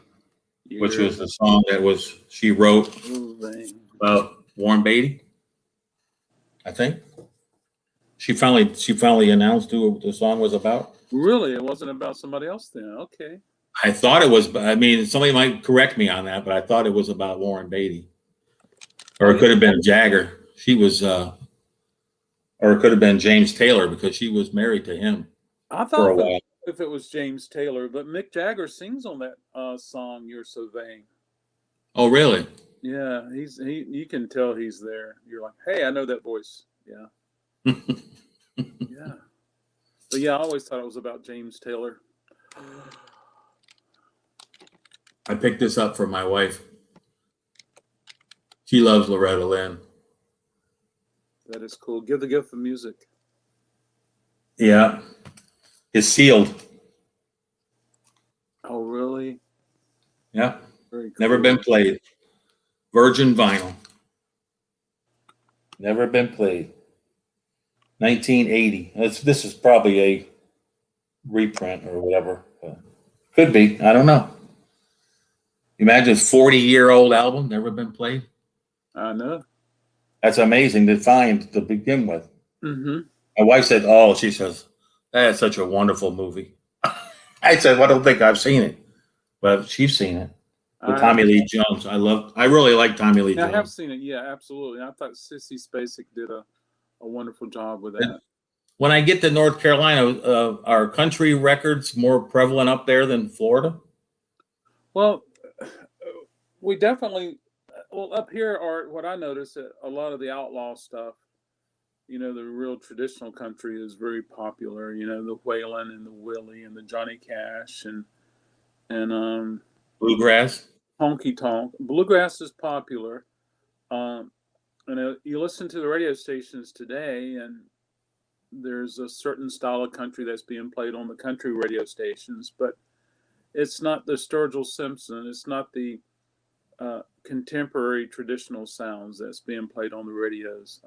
which was the song that she wrote about Warren Beatty. I think. She finally announced who the song was about. Really? It wasn't about somebody else then. Okay. I thought it was, I mean, somebody might correct me on that, but I thought it was about Warren Beatty. Or it could have been Jagger. She was, or it could have been James Taylor because she was married to him for a while. If it was James Taylor, but Mick Jagger sings on that song, Youre So Vain. Oh, really? Yeah, you can tell he's there. You're like, hey, I know that voice. Yeah. Yeah. But yeah, I always thought it was about James Taylor. I picked this up for my wife. She loves Loretta Lynn. That is cool. Give the gift of music. Yeah. It's sealed. Oh, really? Yeah. Very cool. Never been played. Virgin vinyl. Never been played. 1980. This is probably a reprint or whatever. Could be. I don't know. Imagine a 40-year-old album never been played. I know. That's amazing to find to begin with. Mm-hmm. My wife said, "Oh," she says, "that's such a wonderful movie." I said, "Well, I don't think I've seen it," but she's seen it with Tommy Lee Jones. I really like Tommy Lee Jones. I have seen it. Yeah, absolutely. I thought Sissy Spacek did a wonderful job with that. When I get to North Carolina, are country records more prevalent up there than Florida? Well, we definitely. Well, up here are what I notice. A lot of the outlaw stuff. You know, the real traditional country is very popular. You know, the Waylon and the Willie and the Johnny Cash and Bluegrass, honky tonk. Bluegrass is popular. And you listen to the radio stations today, and there's a certain style of country that's being played on the country radio stations, but it's not the Sturgill Simpson. It's not the contemporary traditional sounds that's being played on the radios.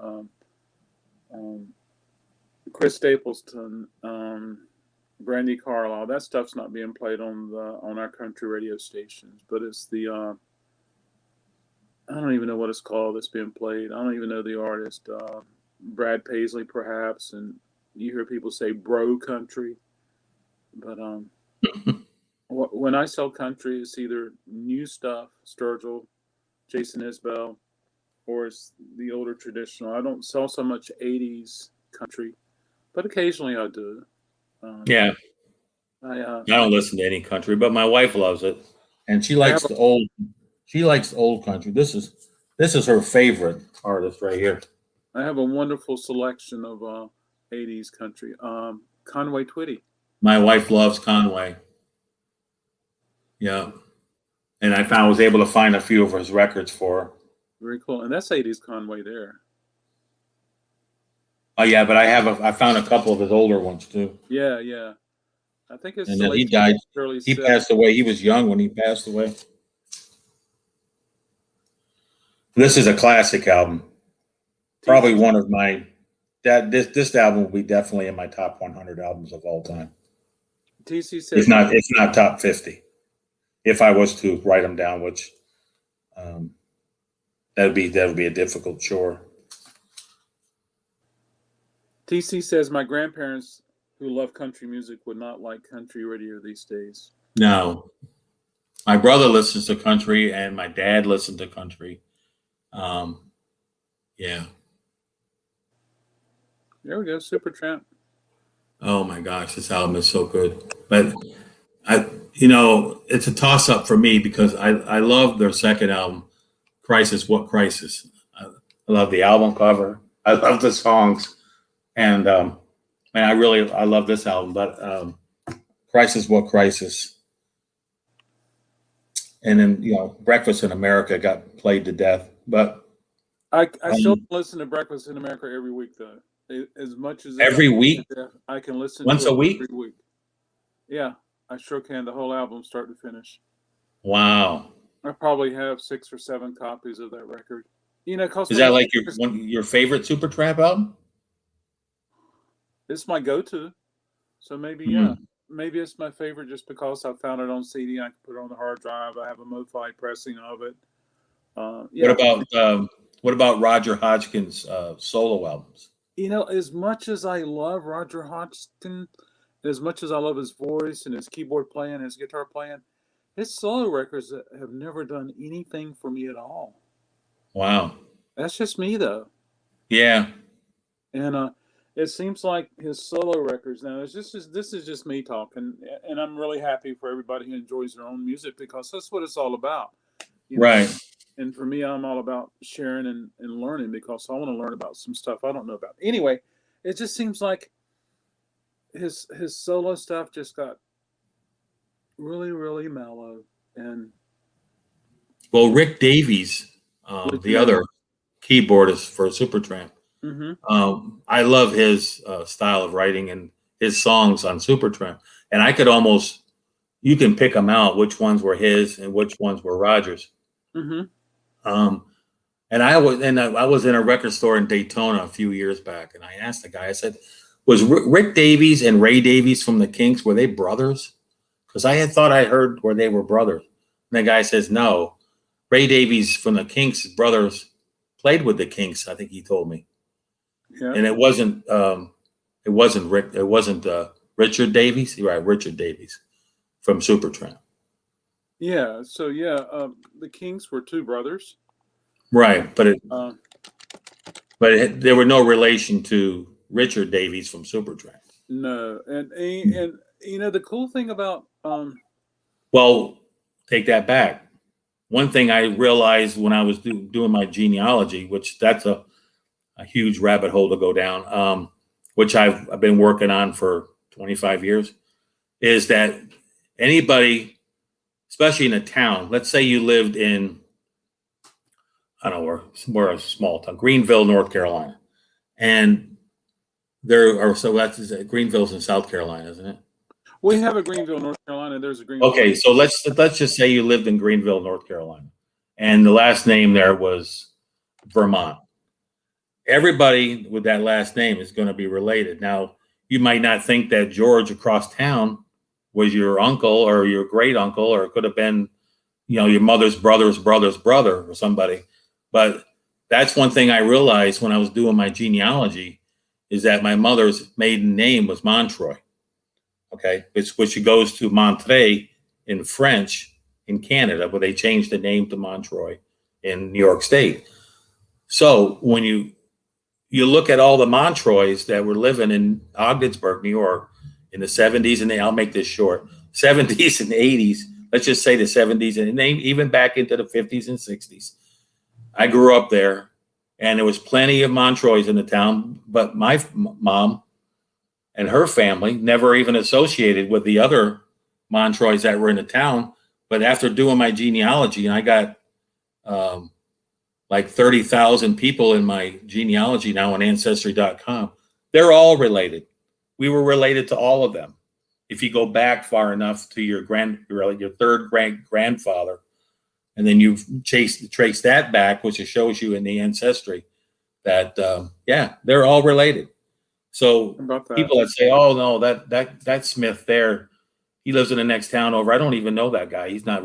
Chris Stapleton, Brandy Carlisle. That stuff's not being played on our country radio stations, but it's the I don't even know what it's called that's being played. I don't even know the artist. Brad Paisley, perhaps, and you hear people say bro country. But when I sell country, it's either new stuff, Sturgill, Jason Isbell, or it's the older traditional. I don't sell so much 80s country, but occasionally I do. Yeah. I don't listen to any country, but my wife loves it, and she likes the old. She likes old country. This is her favorite artist right here. I have a wonderful selection of 80s country. Conway Twitty. My wife loves Conway. Yeah, and I was able to find a few of his records for her. Very cool, and that's 80s Conway there. Oh yeah, but I found a couple of his older ones too. Yeah. I think it's. And then he died. He passed away. He was young when he passed away. This is a classic album. Probably one of my this album will be definitely in my top 100 albums of all time. TC says it's not top 50. If I was to write them down, which that would be a difficult chore. TC says my grandparents who love country music would not like country radio these days. No. My brother listens to country and my dad listened to country. Yeah. There we go, Super Tramp. Oh my gosh, this album is so good. But it's a toss up for me because I love their second album, Crisis, What Crisis. I love the album cover. I love the songs. And I love this album, but Crisis, What Crisis. And then, Breakfast in America got played to death. But I still listen to Breakfast in America every week, though. As much as every week, I can listen once to a week. Every week. Yeah, I sure can. The whole album, start to finish. Wow. I probably have 6 or 7 copies of that record. Is that like your favorite Supertramp album? It's my go-to. So maybe, yeah. Maybe it's my favorite just because I found it on CD. I can put it on the hard drive. I have a MoFi pressing of it. What about Roger Hodgkin's solo albums? As much as I love Roger Hodgkin, as much as I love his voice and his keyboard playing, his guitar playing, his solo records have never done anything for me at all. Wow. That's just me, though. Yeah. And it seems like his solo records now, this is just me talking, and I'm really happy for everybody who enjoys their own music because that's what it's all about. Right. And for me, I'm all about sharing and learning because I want to learn about some stuff I don't know about. Anyway, it just seems like his solo stuff just got really, really mellow. And Rick Davies, the other keyboardist for Supertramp, I love his style of writing and his songs on Supertramp. And I could you can pick them out, which ones were his and which ones were Roger's. And I was in a record store in Daytona a few years back, and I asked the guy, I said, was Rick Davies and Ray Davies from the Kinks, were they brothers? Because I had thought I heard where they were brothers. And the guy says, no, Ray Davies from the Kinks' brothers played with the Kinks, I think he told me. Yeah. And it wasn't Richard Davies. You're right, Richard Davies from Supertramp. Yeah. So the Kinks were 2 brothers. Right, but there were no relation to Richard Davies from Supertramp. No, and the cool thing about well, take that back. One thing I realized when I was doing my genealogy, which that's a huge rabbit hole to go down, which I've been working on for 25 years, is that anybody, especially in a town, let's say you lived in, I don't know, we're a small town, Greenville, North Carolina. And Greenville's in South Carolina, isn't it? We have a Greenville, North Carolina. There's a Greenville. Okay, so let's just say you lived in Greenville, North Carolina, and the last name there was Vermont. Everybody with that last name is going to be related. Now, you might not think that George across town was your uncle or your great uncle, or it could have been, your mother's brother's brother's brother or somebody. But that's one thing I realized when I was doing my genealogy, is that my mother's maiden name was Montroy. Okay, which goes to Montreuil in French in Canada, but they changed the name to Montroy in New York State. So when you look at all the Montroys that were living in Ogdensburg, New York, in the 70s, and I'll make this short, 70s and 80s, let's just say the 70s, and even back into the 50s and 60s. I grew up there, and there was plenty of Montroys in the town, but my mom and her family never even associated with the other Montroys that were in the town. But after doing my genealogy, and I got like 30,000 people in my genealogy now on Ancestry.com, they're all related. We were related to all of them. If you go back far enough to your third grandfather, and then you trace that back, which shows you in the ancestry that they're all related. So people that say, "Oh no, that Smith there, he lives in the next town over. I don't even know that guy. He's not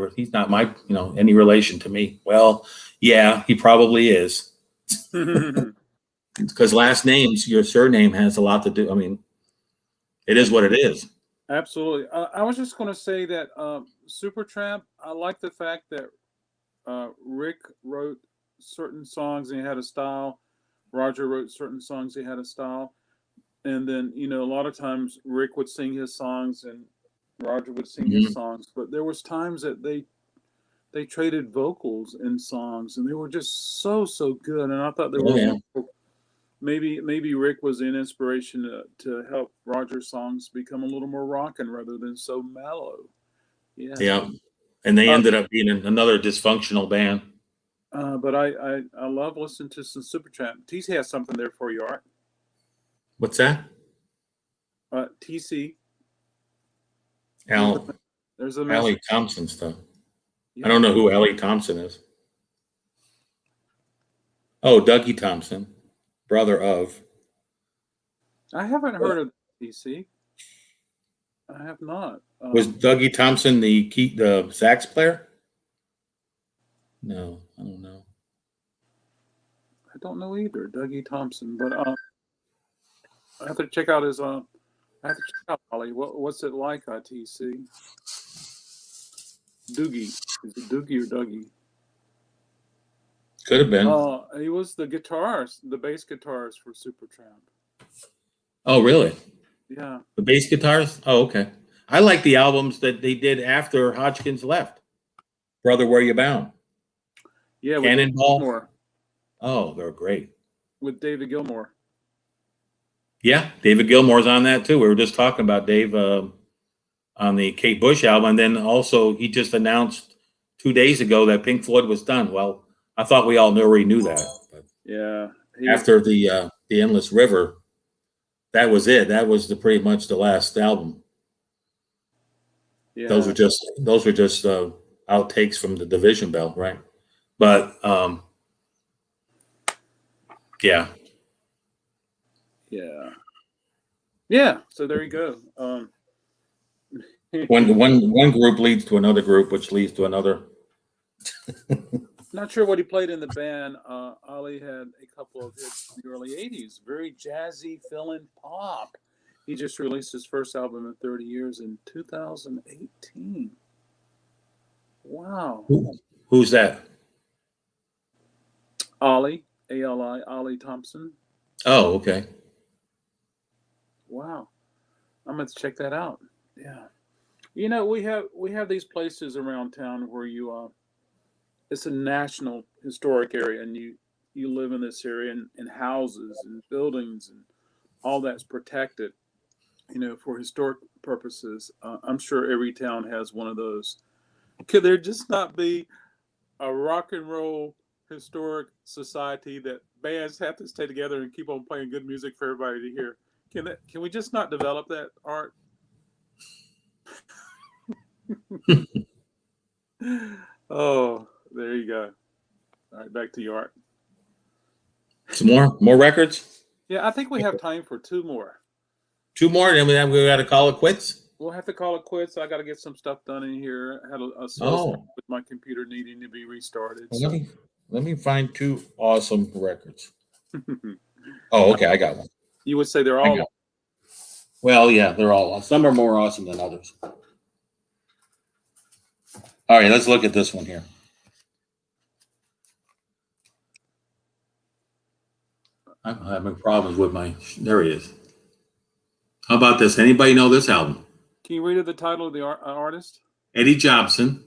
my any relation to me." Well, yeah, he probably is, because last names, your surname has a lot to do. I mean, it is what it is. Absolutely. I was just going to say that Supertramp, I like the fact that Rick wrote certain songs and he had a style. Roger wrote certain songs, he had a style. And then, a lot of times Rick would sing his songs and Roger would sing his songs. But there was times that they traded vocals in songs, and they were just so good. And I thought they were wonderful. Maybe Rick was an inspiration to help Roger's songs become a little more rockin' rather than so mellow. Yeah. And they ended up being another dysfunctional band. But I love listening to some Supertramp. TC has something there for you, Art. What's that? TC. There's Ollie Thompson stuff. Yeah. I don't know who Ollie Thompson is. Oh, Dougie Thompson, brother of. I haven't heard of TC. I have not. Was Dougie Thompson the sax player? No, I don't know. I don't know either, Dougie Thompson. But I have to check out his. I have to check out Ollie. What's it like, TC? Doogie. Is it Doogie or Dougie? Could have been. He was the guitarist, the bass guitarist for Supertramp. Oh, really? Yeah. The bass guitarist? Oh, okay. I like the albums that they did after Hodgkins left. Brother, Where You Bound? Yeah, Cannonball. Oh, they're great. With David Gilmour. Yeah, David Gilmour's on that too. We were just talking about Dave on the Kate Bush album, and then also he just announced 2 days ago that Pink Floyd was done. Well, I thought we all already knew that. But yeah. After the Endless River, that was it. That was pretty much the last album. Yeah. Those were just outtakes from the Division Bell, right? But yeah. So there you go. One group leads to another group, which leads to another. Not sure what he played in the band. Ollie had a couple of hits in the early 80s, very jazzy, fill-in pop. He just released his first album in 30 years in 2018. Wow. Who's that? Ollie, A-L-I, Ollie Thompson. Oh, okay. Wow. I'm going to check that out. Yeah. We have these places around town where it's a national historic area, and you live in this area, and houses and buildings and all that's protected, for historic purposes. I'm sure every town has one of those. Could there just not be a rock and roll historic society that bands have to stay together and keep on playing good music for everybody to hear? Can we just not develop that, Art? Oh, there you go. All right, back to you, Art. Some more records? Yeah, I think we have time for two more. 2 more, and then we got to call it quits. We'll have to call it quits. I got to get some stuff done in here. I had a with my computer needing to be restarted. Well, So. let me find 2 awesome records. Okay, I got one. You would say they're all. Well, yeah, they're all. Some are more awesome than others. All right, let's look at this one here. I'm having problems with my. There he is. How about this? Anybody know this album? Can you read the title of the artist? Eddie Jobson.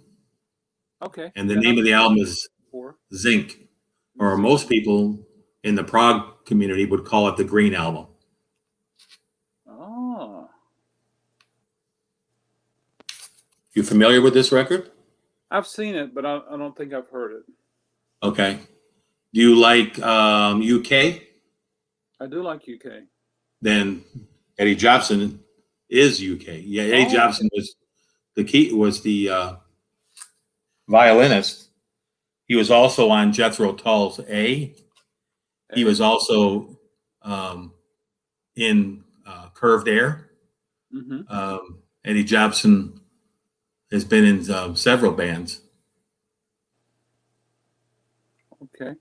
Okay. And the name of the album is Zinc, or most people in the prog community would call it the Green Album. Oh. You familiar with this record? I've seen it, but I don't think I've heard it. Okay. Do you like UK? I do like UK. Then Eddie Jobson is UK. Yeah, Eddie Jobson was the violinist. He was also on Jethro Tull's A. He was also in Curved Air. Mm-hmm. Eddie Jobson has been in several bands. Okay.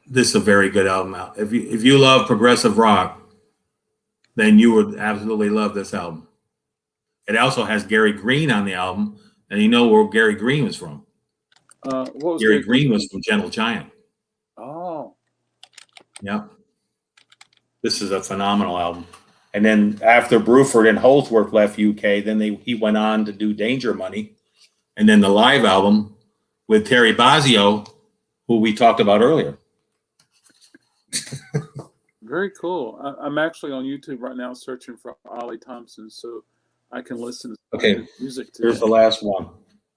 This is a very good album. If you love progressive rock, then you would absolutely love this album. It also has Gary Green on the album, and you know where Gary Green was from. What was Gary Green was from Gentle Giant. Oh. Yep. This is a phenomenal album. And then after Bruford and Holdsworth left UK, then he went on to do Danger Money, and then the live album with Terry Bozzio, who we talked about earlier. Very cool. I'm actually on YouTube right now searching for Ollie Thompson, so I can listen to music today. Here's the last one.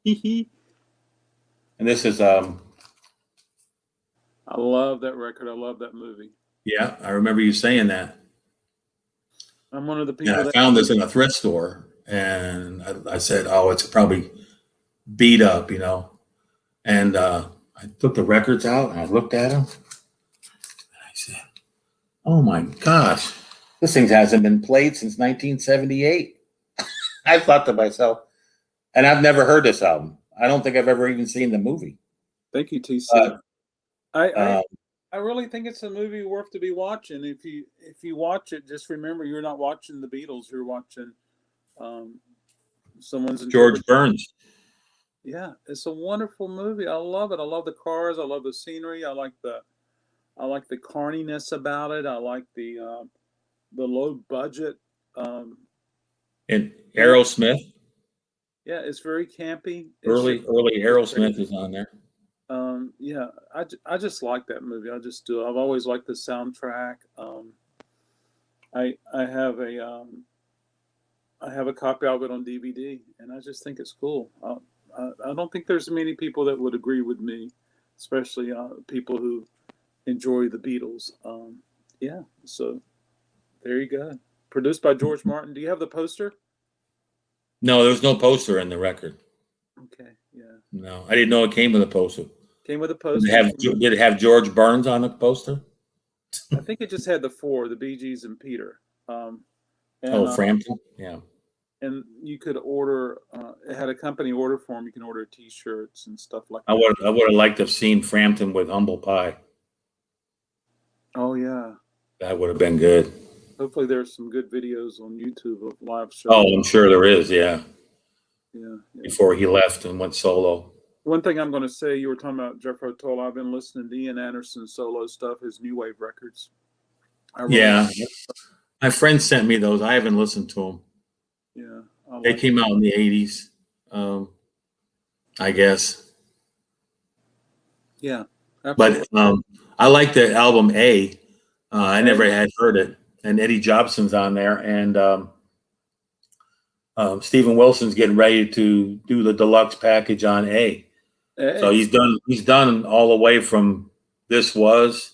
And this is I love that record. I love that movie. Yeah, I remember you saying that. I'm one of the people that I found this in a thrift store, and I said, "Oh, it's probably beat up, you know." And I took the records out and I looked at them. And I said, "Oh my gosh, this thing hasn't been played since 1978." I thought to myself, and I've never heard this album. I don't think I've ever even seen the movie. Thank you, TC. I really think it's a movie worth to be watching. If you watch it, just remember you're not watching the Beatles. You're watching someone's George Burns. Yeah, it's a wonderful movie. I love it. I love the cars. I love the scenery. I like the carniness about it. I like the low budget. And Aerosmith. Yeah, it's very campy. Early Aerosmith is on there. Yeah, I just like that movie. I just do. I've always liked the soundtrack. I have a copy of it on DVD, and I just think it's cool. I don't think there's many people that would agree with me, especially people who enjoy the Beatles. Yeah, so there you go. Produced by George Martin. Do you have the poster? No, there's no poster in the record. Okay, yeah. No, I didn't know it came with a poster. Came with a poster. Did it have George Burns on the poster? I think it just had the four, the Bee Gees and Peter. Frampton? Yeah. And you could order, it had a company order form. You can order T-shirts and stuff like that. I would have liked to have seen Frampton with Humble Pie. Oh, yeah. That would have been good. Hopefully there's some good videos on YouTube of live shows. Oh, I'm sure there is, yeah. Yeah. Before he left and went solo. One thing I'm going to say, you were talking about Jethro Tull. I've been listening to Ian Anderson's solo stuff, his new wave records. My friend sent me those. I haven't listened to them. Yeah. They came out in the 80s, I guess. Yeah. Absolutely. But I like the album A. I never had heard it. And Eddie Jobson's on there. And Stephen Wilson's getting ready to do the deluxe package on A. So he's done all the way from This Was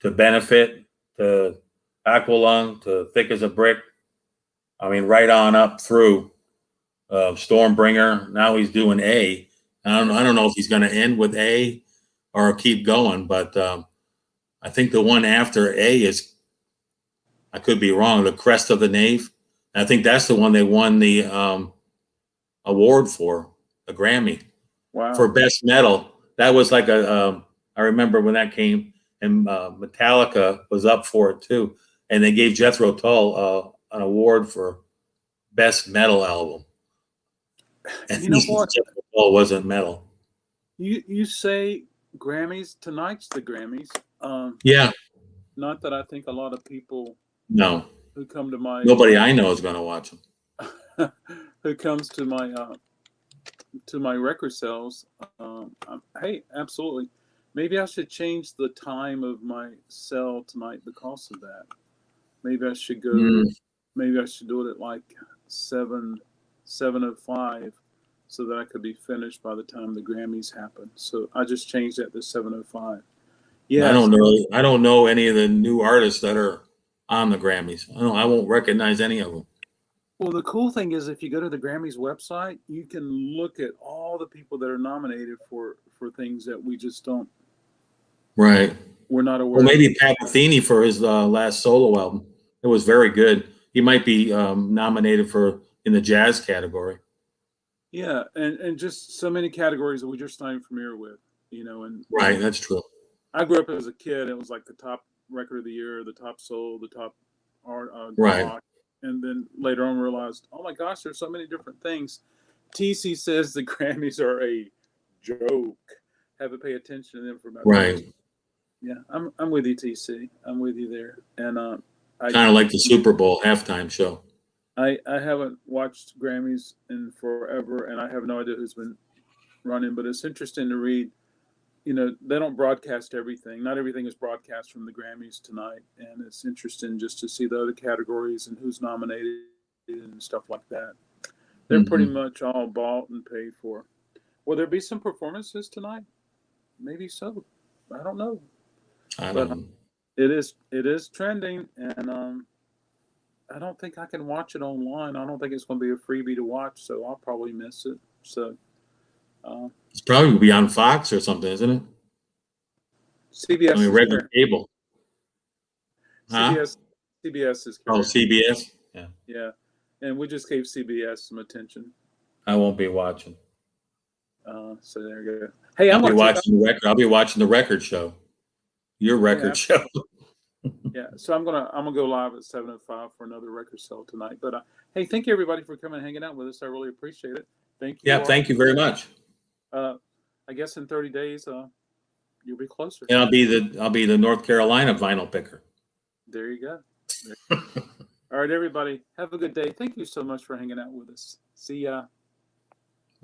to Benefit to Aqualung to Thick as a Brick. I mean, right on up through Stormbringer. Now he's doing A. I don't know if he's going to end with A or keep going, but I think the one after A is, I could be wrong. The Crest of the Knave. I think that's the one they won the award for, a Grammy. Wow. For best metal. That was like I remember when that came, and Metallica was up for it too, and they gave Jethro Tull an award for best metal album. And You know what? Jethro Tull wasn't metal. You say Grammys, tonight's the Grammys. Yeah. Not that I think a lot of people No. who come to my Nobody I know is going to watch them. who comes to my record sales. Hey, absolutely. Maybe I should change the time of my sale tonight because of that. Maybe I should go. Maybe I should do it at like 7:05, so that I could be finished by the time the Grammys happen. So I just changed that to 7:05. Yeah, I don't know any of the new artists that are on the Grammys. I won't recognize any of them. Well, the cool thing is if you go to the Grammys website, you can look at all the people that are nominated for things that we just don't. Right. We're not aware. Well, maybe Pat Metheny for his last solo album. It was very good. He might be nominated in the jazz category. Yeah, and just so many categories that we just not even familiar with, And right, that's true. I grew up as a kid. It was like the top record of the year, the top soul, the top art, right. rock. And then later on realized, oh my gosh, there's so many different things. TC says the Grammys are a joke. Have to pay attention to them for about right. years. Yeah, I'm with you, TC. I'm with you there. And kind of like the Super Bowl halftime show. I haven't watched Grammys in forever, and I have no idea who's been running. But it's interesting to read. They don't broadcast everything. Not everything is broadcast from the Grammys tonight, and it's interesting just to see the other categories and who's nominated and stuff like that. They're pretty much all bought and paid for. Will there be some performances tonight? Maybe so. I don't know. But it is trending, and I don't think I can watch it online. I don't think it's going to be a freebie to watch, so I'll probably miss it. So. It's probably be on Fox or something, isn't it? CBS. Regular cable. CBS. CBS is. Oh, CBS. Yeah. Yeah, and we just gave CBS some attention. I won't be watching. So there you go. Hey, I'll be watching the record. I'll be watching the record show. Your record show. Yeah. So I'm gonna go live at 7:05 for another record sale tonight. But hey, thank you everybody for coming and hanging out with us. I really appreciate it. Thank you. Yeah, thank you very much. I guess in 30 days, you'll be closer. And I'll be the North Carolina vinyl picker. There you go. All right, everybody, have a good day. Thank you so much for hanging out with us. See ya.